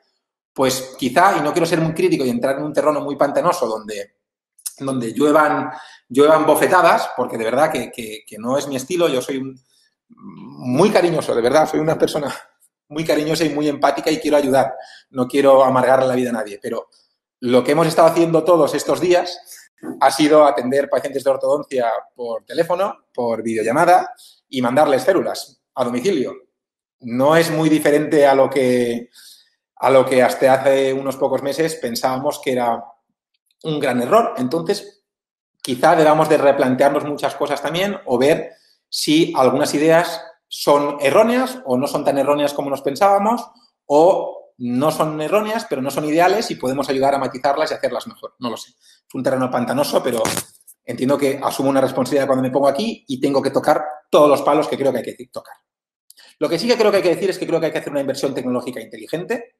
pues quizá, y no quiero ser muy crítico y entrar en un terreno muy pantanoso donde lluevan bofetadas, porque de verdad que no es mi estilo, yo soy muy cariñoso, de verdad, soy una persona muy cariñosa y muy empática y quiero ayudar, no quiero amargarle la vida a nadie, pero lo que hemos estado haciendo todos estos días ha sido atender pacientes de ortodoncia por teléfono, por videollamada y mandarles férulas a domicilio. No es muy diferente a lo que hasta hace unos pocos meses pensábamos que era un gran error. Entonces, quizá debamos de replantearnos muchas cosas también o ver si algunas ideas son erróneas o no son tan erróneas como nos pensábamos o no son erróneas, pero no son ideales y podemos ayudar a matizarlas y hacerlas mejor. No lo sé. Es un terreno pantanoso, pero entiendo que asumo una responsabilidad cuando me pongo aquí y tengo que tocar todos los palos que creo que hay que tocar. Lo que sí que creo que hay que decir es que creo que hay que hacer una inversión tecnológica inteligente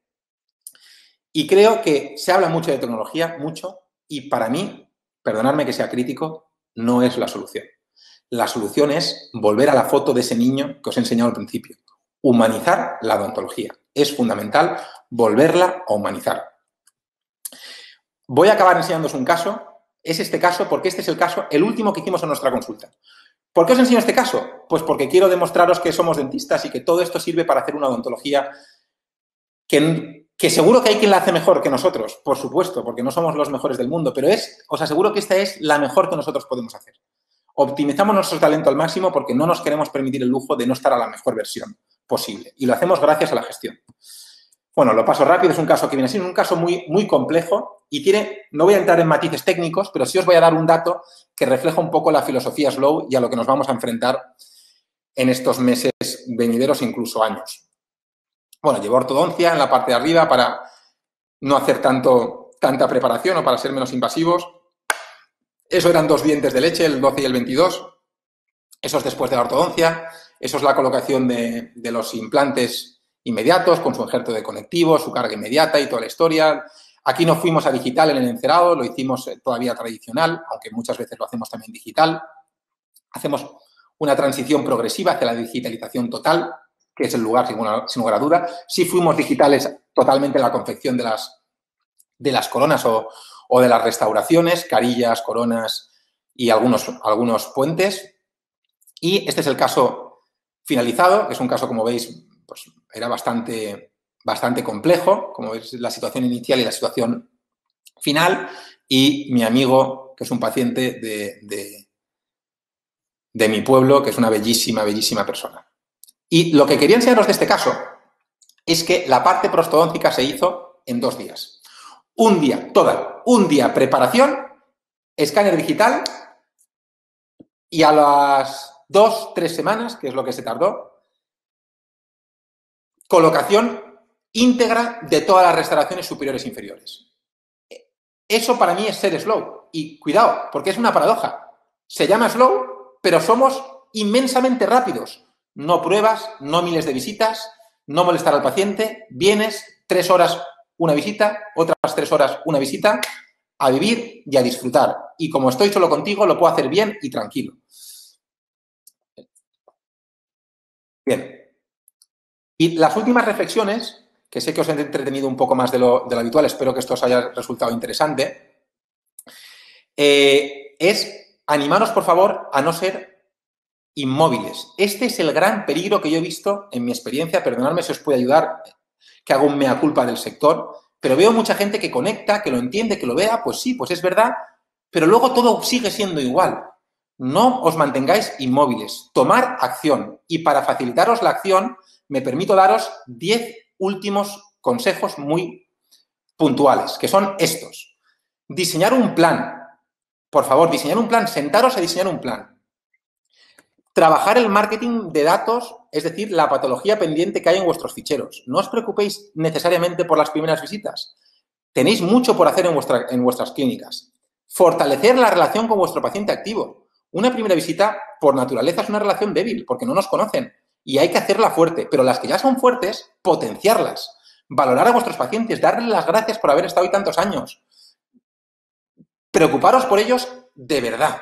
y creo que se habla mucho de tecnología, mucho, y para mí, perdonadme que sea crítico, no es la solución. La solución es volver a la foto de ese niño que os he enseñado al principio. Humanizar la odontología. Es fundamental volverla a humanizar. Voy a acabar enseñándoos un caso. Es este caso porque este es el caso, el último que hicimos en nuestra consulta. ¿Por qué os enseño este caso? Pues porque quiero demostraros que somos dentistas y que todo esto sirve para hacer una odontología que seguro que hay quien la hace mejor que nosotros, por supuesto, porque no somos los mejores del mundo, pero os aseguro que esta es la mejor que nosotros podemos hacer. Optimizamos nuestro talento al máximo porque no nos queremos permitir el lujo de no estar a la mejor versión posible. Y lo hacemos gracias a la gestión. Bueno, lo paso rápido, es un caso que viene siendo un caso muy, muy complejo y no voy a entrar en matices técnicos, pero sí os voy a dar un dato que refleja un poco la filosofía Slow y a lo que nos vamos a enfrentar en estos meses venideros, incluso años. Bueno, llevo ortodoncia en la parte de arriba para no hacer tanta preparación o para ser menos invasivos. Eso eran 2 dientes de leche, el 12 y el 22. Eso es después de la ortodoncia. Eso es la colocación de los implantes inmediatos con su injerto de conectivo, su carga inmediata y toda la historia. Aquí no fuimos a digital en el encerado, lo hicimos todavía tradicional, aunque muchas veces lo hacemos también digital. Hacemos una transición progresiva hacia la digitalización total, que es el lugar, sin lugar a duda. Sí fuimos digitales totalmente en la confección de las coronas o de las restauraciones, carillas, coronas y algunos puentes. Y este es el caso finalizado, que es un caso, como veis, pues era bastante complejo, como veis, la situación inicial y la situación final. Y mi amigo, que es un paciente de mi pueblo, que es una bellísima, bellísima persona. Y lo que quería enseñaros de este caso es que la parte prostodóntica se hizo en 2 días. Un día preparación, escáner digital y a las 2-3 semanas, que es lo que se tardó, colocación íntegra de todas las restauraciones superiores e inferiores. Eso para mí es ser slow. Y cuidado, porque es una paradoja. Se llama slow, pero somos inmensamente rápidos. No pruebas, no miles de visitas, no molestar al paciente. Vienes, 3 horas una visita, otras 3 horas una visita, a vivir y a disfrutar. Y como estoy solo contigo, lo puedo hacer bien y tranquilo. Bien. Y las últimas reflexiones, que sé que os he entretenido un poco más de lo habitual, espero que esto os haya resultado interesante, es animaros, por favor, a no ser inmóviles. Este es el gran peligro que yo he visto en mi experiencia. Perdonadme si os puede ayudar, que hago un mea culpa del sector, pero veo mucha gente que conecta, que lo entiende, que lo vea, pues sí, pues es verdad, pero luego todo sigue siendo igual. No os mantengáis inmóviles, tomar acción. Y para facilitaros la acción, me permito daros 10 últimos consejos muy puntuales, que son estos. Diseñar un plan. Por favor, diseñar un plan, sentaros a diseñar un plan. Trabajar el marketing de datos, es decir, la patología pendiente que hay en vuestros ficheros. No os preocupéis necesariamente por las primeras visitas. Tenéis mucho por hacer en vuestras clínicas. Fortalecer la relación con vuestro paciente activo. Una primera visita, por naturaleza, es una relación débil, porque no nos conocen. Y hay que hacerla fuerte. Pero las que ya son fuertes, potenciarlas. Valorar a vuestros pacientes, darles las gracias por haber estado ahí tantos años. Preocuparos por ellos de verdad.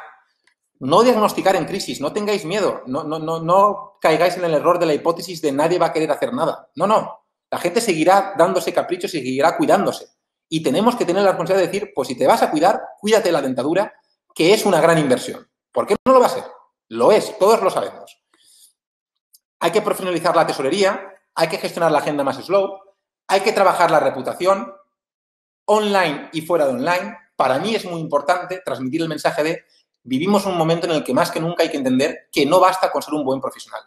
No diagnosticar en crisis, no tengáis miedo, no caigáis en el error de la hipótesis de nadie va a querer hacer nada. No. La gente seguirá dándose caprichos y seguirá cuidándose. Y tenemos que tener la responsabilidad de decir, pues si te vas a cuidar, cuídate la dentadura, que es una gran inversión. ¿Por qué no lo va a ser? Lo es, todos lo sabemos. Hay que profesionalizar la tesorería, hay que gestionar la agenda más slow, hay que trabajar la reputación online y fuera de online. Para mí es muy importante transmitir el mensaje de vivimos un momento en el que más que nunca hay que entender que no basta con ser un buen profesional.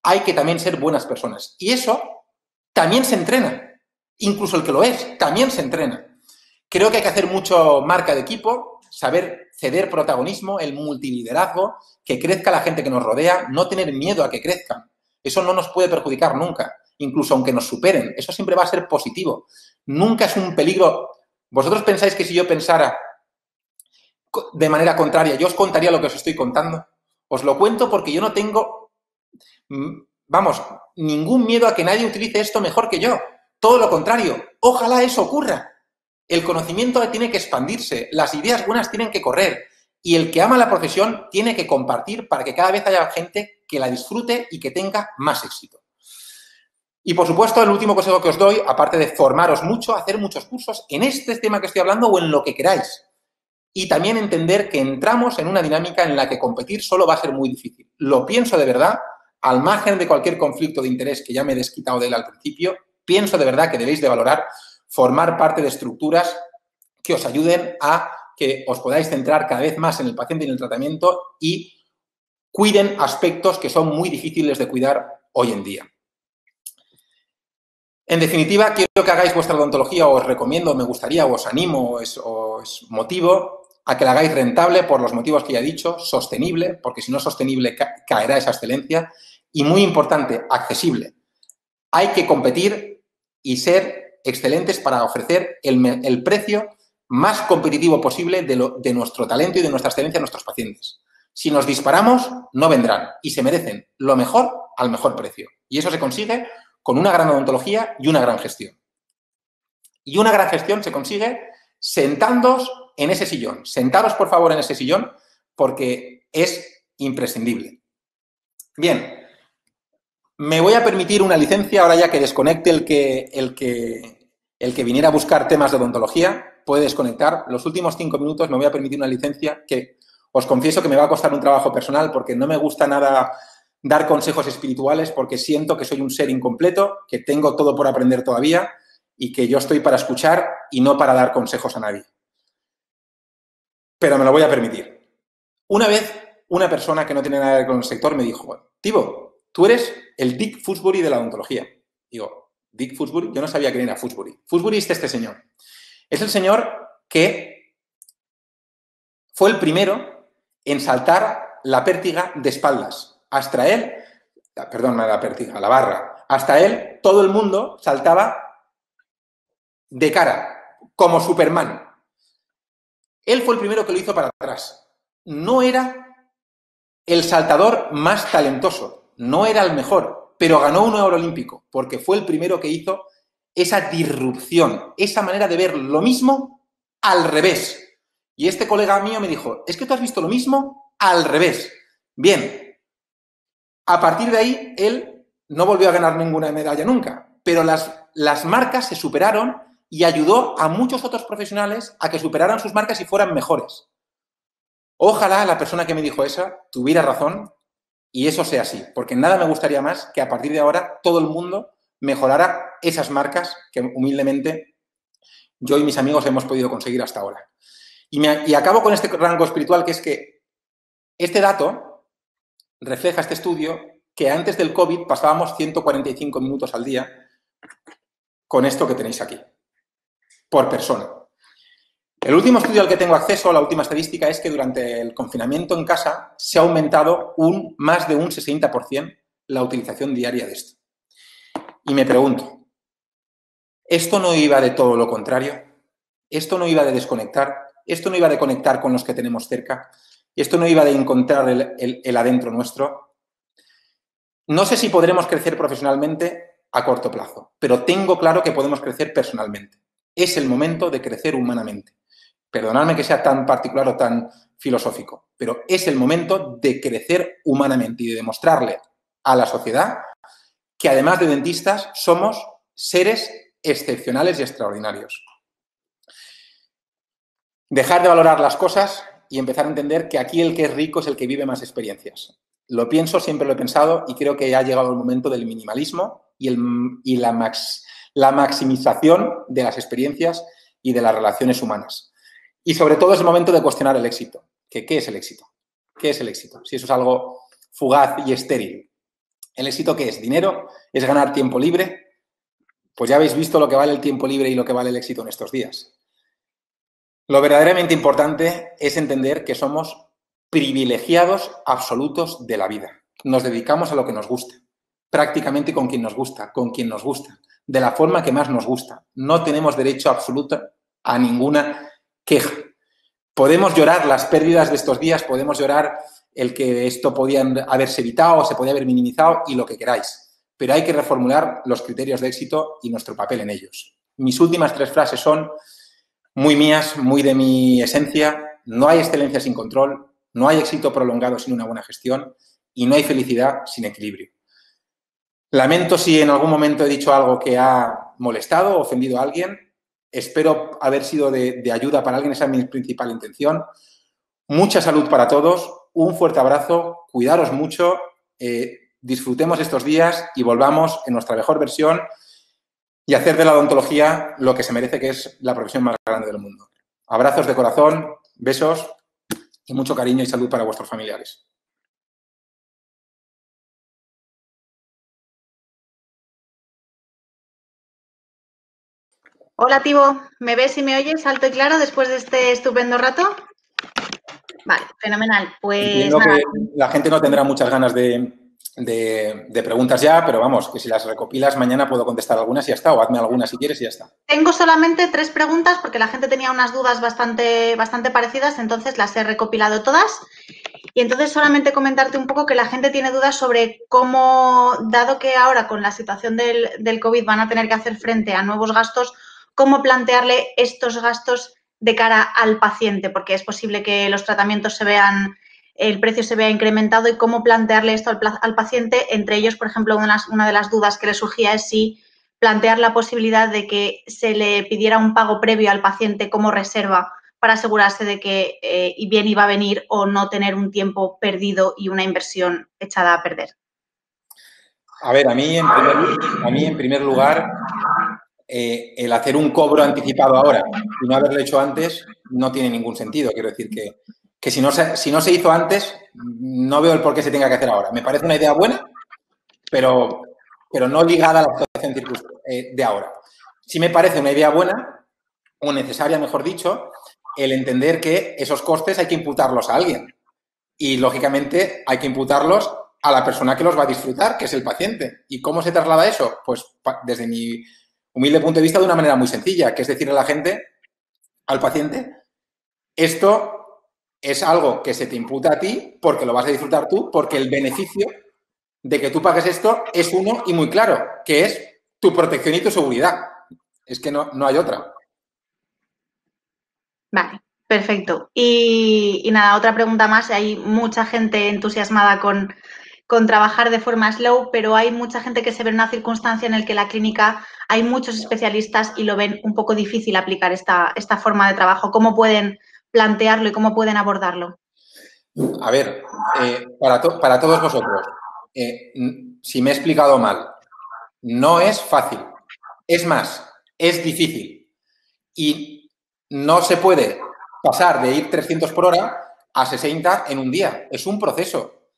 Hay que también ser buenas personas. Y eso también se entrena. Incluso el que lo es, también se entrena. Creo que hay que hacer mucho marca de equipo, saber ceder protagonismo, el multiliderazgo, que crezca la gente que nos rodea, no tener miedo a que crezcan. Eso no nos puede perjudicar nunca, incluso aunque nos superen. Eso siempre va a ser positivo. Nunca es un peligro. ¿Vosotros pensáis que si yo pensara de manera contraria, yo os contaría lo que os estoy contando? Os lo cuento porque yo no tengo, ningún miedo a que nadie utilice esto mejor que yo. Todo lo contrario, ojalá eso ocurra. El conocimiento tiene que expandirse, las ideas buenas tienen que correr y el que ama la profesión tiene que compartir para que cada vez haya gente que la disfrute y que tenga más éxito. Y, por supuesto, el último consejo que os doy, aparte de formaros mucho, hacer muchos cursos en este tema que estoy hablando o en lo que queráis. Y también entender que entramos en una dinámica en la que competir solo va a ser muy difícil. Lo pienso de verdad, al margen de cualquier conflicto de interés que ya me he desquitado de él al principio, pienso de verdad que debéis de valorar formar parte de estructuras que os ayuden a que os podáis centrar cada vez más en el paciente y en el tratamiento y cuiden aspectos que son muy difíciles de cuidar hoy en día. En definitiva, quiero que hagáis vuestra odontología, os recomiendo, me gustaría, os animo, os motivo a que la hagáis rentable por los motivos que ya he dicho, sostenible, porque si no es sostenible caerá esa excelencia, y muy importante, accesible. Hay que competir y ser excelentes para ofrecer el precio más competitivo posible de nuestro talento y de nuestra excelencia a nuestros pacientes. Si nos disparamos, no vendrán y se merecen lo mejor al mejor precio. Y eso se consigue con una gran odontología y una gran gestión. Y una gran gestión se consigue sentándoos en ese sillón. Sentaros, por favor, en ese sillón porque es imprescindible. Bien, me voy a permitir una licencia ahora ya que desconecte el que viniera a buscar temas de odontología. Puede desconectar. Los últimos 5 minutos me voy a permitir una licencia que os confieso que me va a costar un trabajo personal porque no me gusta nada dar consejos espirituales porque siento que soy un ser incompleto, que tengo todo por aprender todavía y que yo estoy para escuchar y no para dar consejos a nadie. Pero me lo voy a permitir. Una vez, una persona que no tiene nada que ver con el sector me dijo, Tibo, tú eres el Dick Fusbury de la odontología. Digo, Dick Fusbury, yo no sabía quién era Fusbury. Fusbury es este señor. Es el señor que fue el primero en saltar la pértiga de espaldas. Hasta él, perdón, la pértiga, la barra. Hasta él, todo el mundo saltaba de cara, como Superman. Él fue el primero que lo hizo para atrás. No era el saltador más talentoso, no era el mejor, pero ganó un oro olímpico porque fue el primero que hizo esa disrupción, esa manera de ver lo mismo al revés. Y este colega mío me dijo, es que tú has visto lo mismo al revés. Bien. A partir de ahí, él no volvió a ganar ninguna medalla nunca, pero las marcas se superaron y ayudó a muchos otros profesionales a que superaran sus marcas y fueran mejores. Ojalá la persona que me dijo eso tuviera razón y eso sea así, porque nada me gustaría más que a partir de ahora todo el mundo mejorara esas marcas que humildemente yo y mis amigos hemos podido conseguir hasta ahora. Y acabo con este rango espiritual, que es que este dato refleja este estudio que antes del COVID pasábamos 145 minutos al día con esto que tenéis aquí, por persona. El último estudio al que tengo acceso, la última estadística, es que durante el confinamiento en casa se ha aumentado más de un 60% la utilización diaria de esto. Y me pregunto, ¿esto no iba de todo lo contrario? ¿Esto no iba de desconectar? ¿Esto no iba de conectar con los que tenemos cerca? ¿Esto no iba de encontrar el adentro nuestro? No sé si podremos crecer profesionalmente a corto plazo, pero tengo claro que podemos crecer personalmente. Es el momento de crecer humanamente. Perdonadme que sea tan particular o tan filosófico, pero es el momento de crecer humanamente y de demostrarle a la sociedad que además de dentistas somos seres excepcionales y extraordinarios. Dejar de valorar las cosas y empezar a entender que aquí el que es rico es el que vive más experiencias. Lo pienso, siempre lo he pensado y creo que ha llegado el momento del minimalismo y la maximización de las experiencias y de las relaciones humanas. Y sobre todo es el momento de cuestionar el éxito. ¿Qué es el éxito? ¿Qué es el éxito? Si eso es algo fugaz y estéril. ¿El éxito qué es? ¿Dinero? ¿Es ganar tiempo libre? Pues ya habéis visto lo que vale el tiempo libre y lo que vale el éxito en estos días. Lo verdaderamente importante es entender que somos privilegiados absolutos de la vida. Nos dedicamos a lo que nos gusta, prácticamente con quien nos gusta, de la forma que más nos gusta. No tenemos derecho absoluto a ninguna queja. Podemos llorar las pérdidas de estos días, podemos llorar el que esto podía haberse evitado, se podía haber minimizado y lo que queráis. Pero hay que reformular los criterios de éxito y nuestro papel en ellos. Mis últimas 3 frases son muy mías, muy de mi esencia. No hay excelencia sin control, no hay éxito prolongado sin una buena gestión y no hay felicidad sin equilibrio. Lamento si en algún momento he dicho algo que ha molestado o ofendido a alguien. Espero haber sido de ayuda para alguien, esa es mi principal intención. Mucha salud para todos, un fuerte abrazo, cuidaros mucho, disfrutemos estos días y volvamos en nuestra mejor versión y hacer de la odontología lo que se merece, que es la profesión más grande del mundo. Abrazos de corazón, besos y mucho cariño y salud para vuestros familiares. Hola, Tibo. ¿Me ves y me oyes alto y claro después de este estupendo rato? Vale, fenomenal. Pues entiendo nada. que la gente no tendrá muchas ganas de preguntas ya, pero vamos, que si las recopilas mañana puedo contestar algunas y ya está, o hazme algunas si quieres y ya está. Tengo solamente 3 preguntas porque la gente tenía unas dudas bastante parecidas, entonces las he recopilado todas. Y entonces solamente comentarte un poco que la gente tiene dudas sobre cómo, dado que ahora con la situación del COVID van a tener que hacer frente a nuevos gastos, cómo plantearle estos gastos de cara al paciente, porque es posible que los tratamientos el precio se vea incrementado y cómo plantearle esto al paciente. Entre ellos, por ejemplo, una de las dudas que le surgía es si plantear la posibilidad de que se le pidiera un pago previo al paciente como reserva para asegurarse de que bien iba a venir o no tener un tiempo perdido y una inversión echada a perder. A ver, a mí en primer lugar, el hacer un cobro anticipado ahora y no haberlo hecho antes no tiene ningún sentido. Quiero decir que si no se hizo antes, no veo el por qué se tenga que hacer ahora. Me parece una idea buena, pero no ligada a la situación de ahora. Sí me parece una idea buena, o necesaria, mejor dicho, el entender que esos costes hay que imputarlos a alguien. Y, lógicamente, hay que imputarlos a la persona que los va a disfrutar, que es el paciente. ¿Y cómo se traslada eso? Pues desde mi humilde punto de vista, de una manera muy sencilla, que es decirle a la gente, al paciente, esto es algo que se te imputa a ti porque lo vas a disfrutar tú, porque el beneficio de que tú pagues esto es uno y muy claro, que es tu protección y tu seguridad. Es que no hay otra. Vale, perfecto. Y nada, otra pregunta más. Hay mucha gente entusiasmada con trabajar de forma slow, pero hay mucha gente que se ve en una circunstancia en la que la clínica hay muchos especialistas y lo ven un poco difícil aplicar esta forma de trabajo. ¿Cómo pueden plantearlo y cómo pueden abordarlo? A ver, para todos vosotros, si me he explicado mal, no es fácil. Es más, es difícil. Y no se puede pasar de ir 300 por hora a 60 en un día. Es un proceso.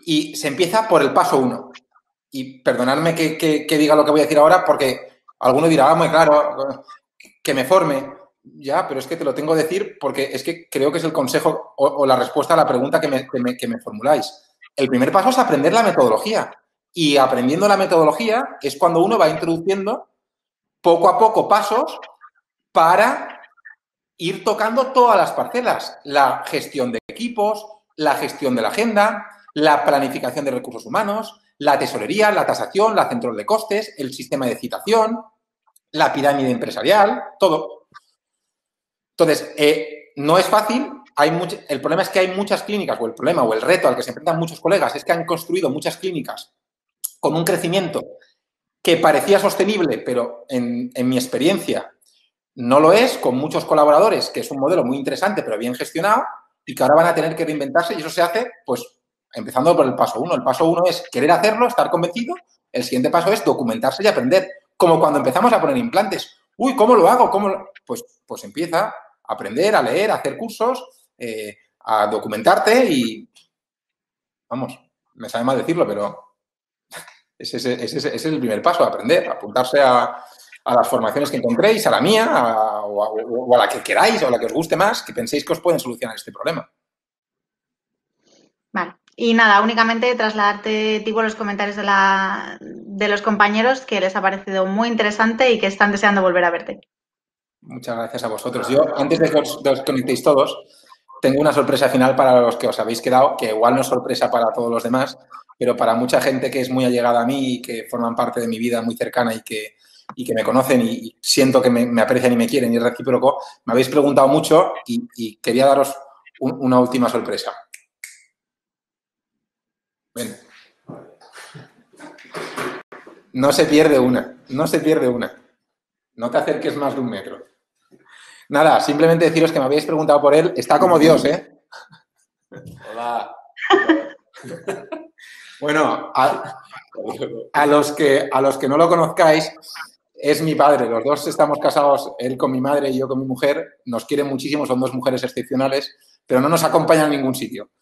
Y se empieza por el paso 1. Y perdonadme que diga lo que voy a decir ahora, porque alguno dirá, muy claro, que me forme. Ya, pero es que te lo tengo que decir porque es que creo que es el consejo o la respuesta a la pregunta que me formuláis. El primer paso es aprender la metodología. Y aprendiendo la metodología es cuando uno va introduciendo poco a poco pasos para ir tocando todas las parcelas. La gestión de equipos, la gestión de la agenda, la planificación de recursos humanos, la tesorería, la tasación, la control de costes, el sistema de citación, la pirámide empresarial, todo. Entonces, no es fácil. El problema es que hay muchas clínicas, o el problema o el reto al que se enfrentan muchos colegas es que han construido muchas clínicas con un crecimiento que parecía sostenible, pero en mi experiencia no lo es, con muchos colaboradores, que es un modelo muy interesante, pero bien gestionado, y que ahora van a tener que reinventarse, y eso se hace, pues, empezando por el paso 1. El paso 1 es querer hacerlo, estar convencido. El siguiente paso es documentarse y aprender. Como cuando empezamos a poner implantes. Uy, ¿cómo lo hago? Pues empieza a aprender, a leer, a hacer cursos, a documentarte y, vamos, me sabe mal decirlo, pero ese es el primer paso, aprender, apuntarse a las formaciones que encontréis, a la mía, o a la que queráis, o a la que os guste más, que penséis que os pueden solucionar este problema. Vale. Y nada, únicamente trasladarte, tipo, los comentarios de los compañeros que les ha parecido muy interesante y que están deseando volver a verte. Muchas gracias a vosotros. Yo, antes de que os conectéis todos, tengo una sorpresa final para los que os habéis quedado, que igual no es sorpresa para todos los demás, pero para mucha gente que es muy allegada a mí y que forman parte de mi vida muy cercana y que me conocen y siento que me aprecian y me quieren y es recíproco, me habéis preguntado mucho y quería daros una última sorpresa. Ven. No se pierde una, no se pierde una. No te acerques más de 1 metro. Nada, simplemente deciros que me habéis preguntado por él. Está como Dios, ¿eh? Hola. Bueno, a los que no lo conozcáis, es mi padre. Los dos estamos casados, él con mi madre y yo con mi mujer. Nos quieren muchísimo, son 2 mujeres excepcionales, pero no nos acompañan a ningún sitio.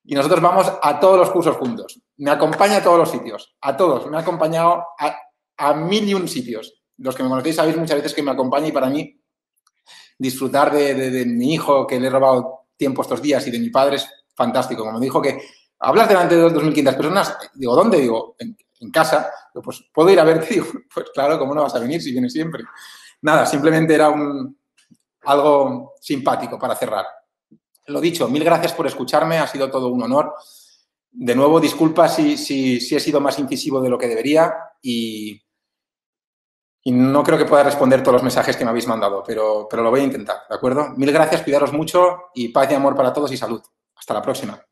Y nosotros vamos a todos los cursos juntos. Me acompaña a todos los sitios, a todos. Me ha acompañado a 1001 sitios. Los que me conocéis sabéis muchas veces que me acompaña y para mí disfrutar de mi hijo, que le he robado tiempo estos días, y de mi padre es fantástico. Como me dijo que hablas delante de 2.500 personas, digo, ¿dónde? Digo, en casa. Digo, pues, ¿puedo ir a verte? Digo, pues claro, ¿cómo no vas a venir si vienes siempre? Nada, simplemente era algo simpático para cerrar. Lo dicho, 1000 gracias por escucharme, ha sido todo un honor. De nuevo, disculpa si he sido más incisivo de lo que debería y no creo que pueda responder todos los mensajes que me habéis mandado, pero lo voy a intentar, ¿de acuerdo? 1000 gracias, cuidaros mucho y paz y amor para todos y salud. Hasta la próxima.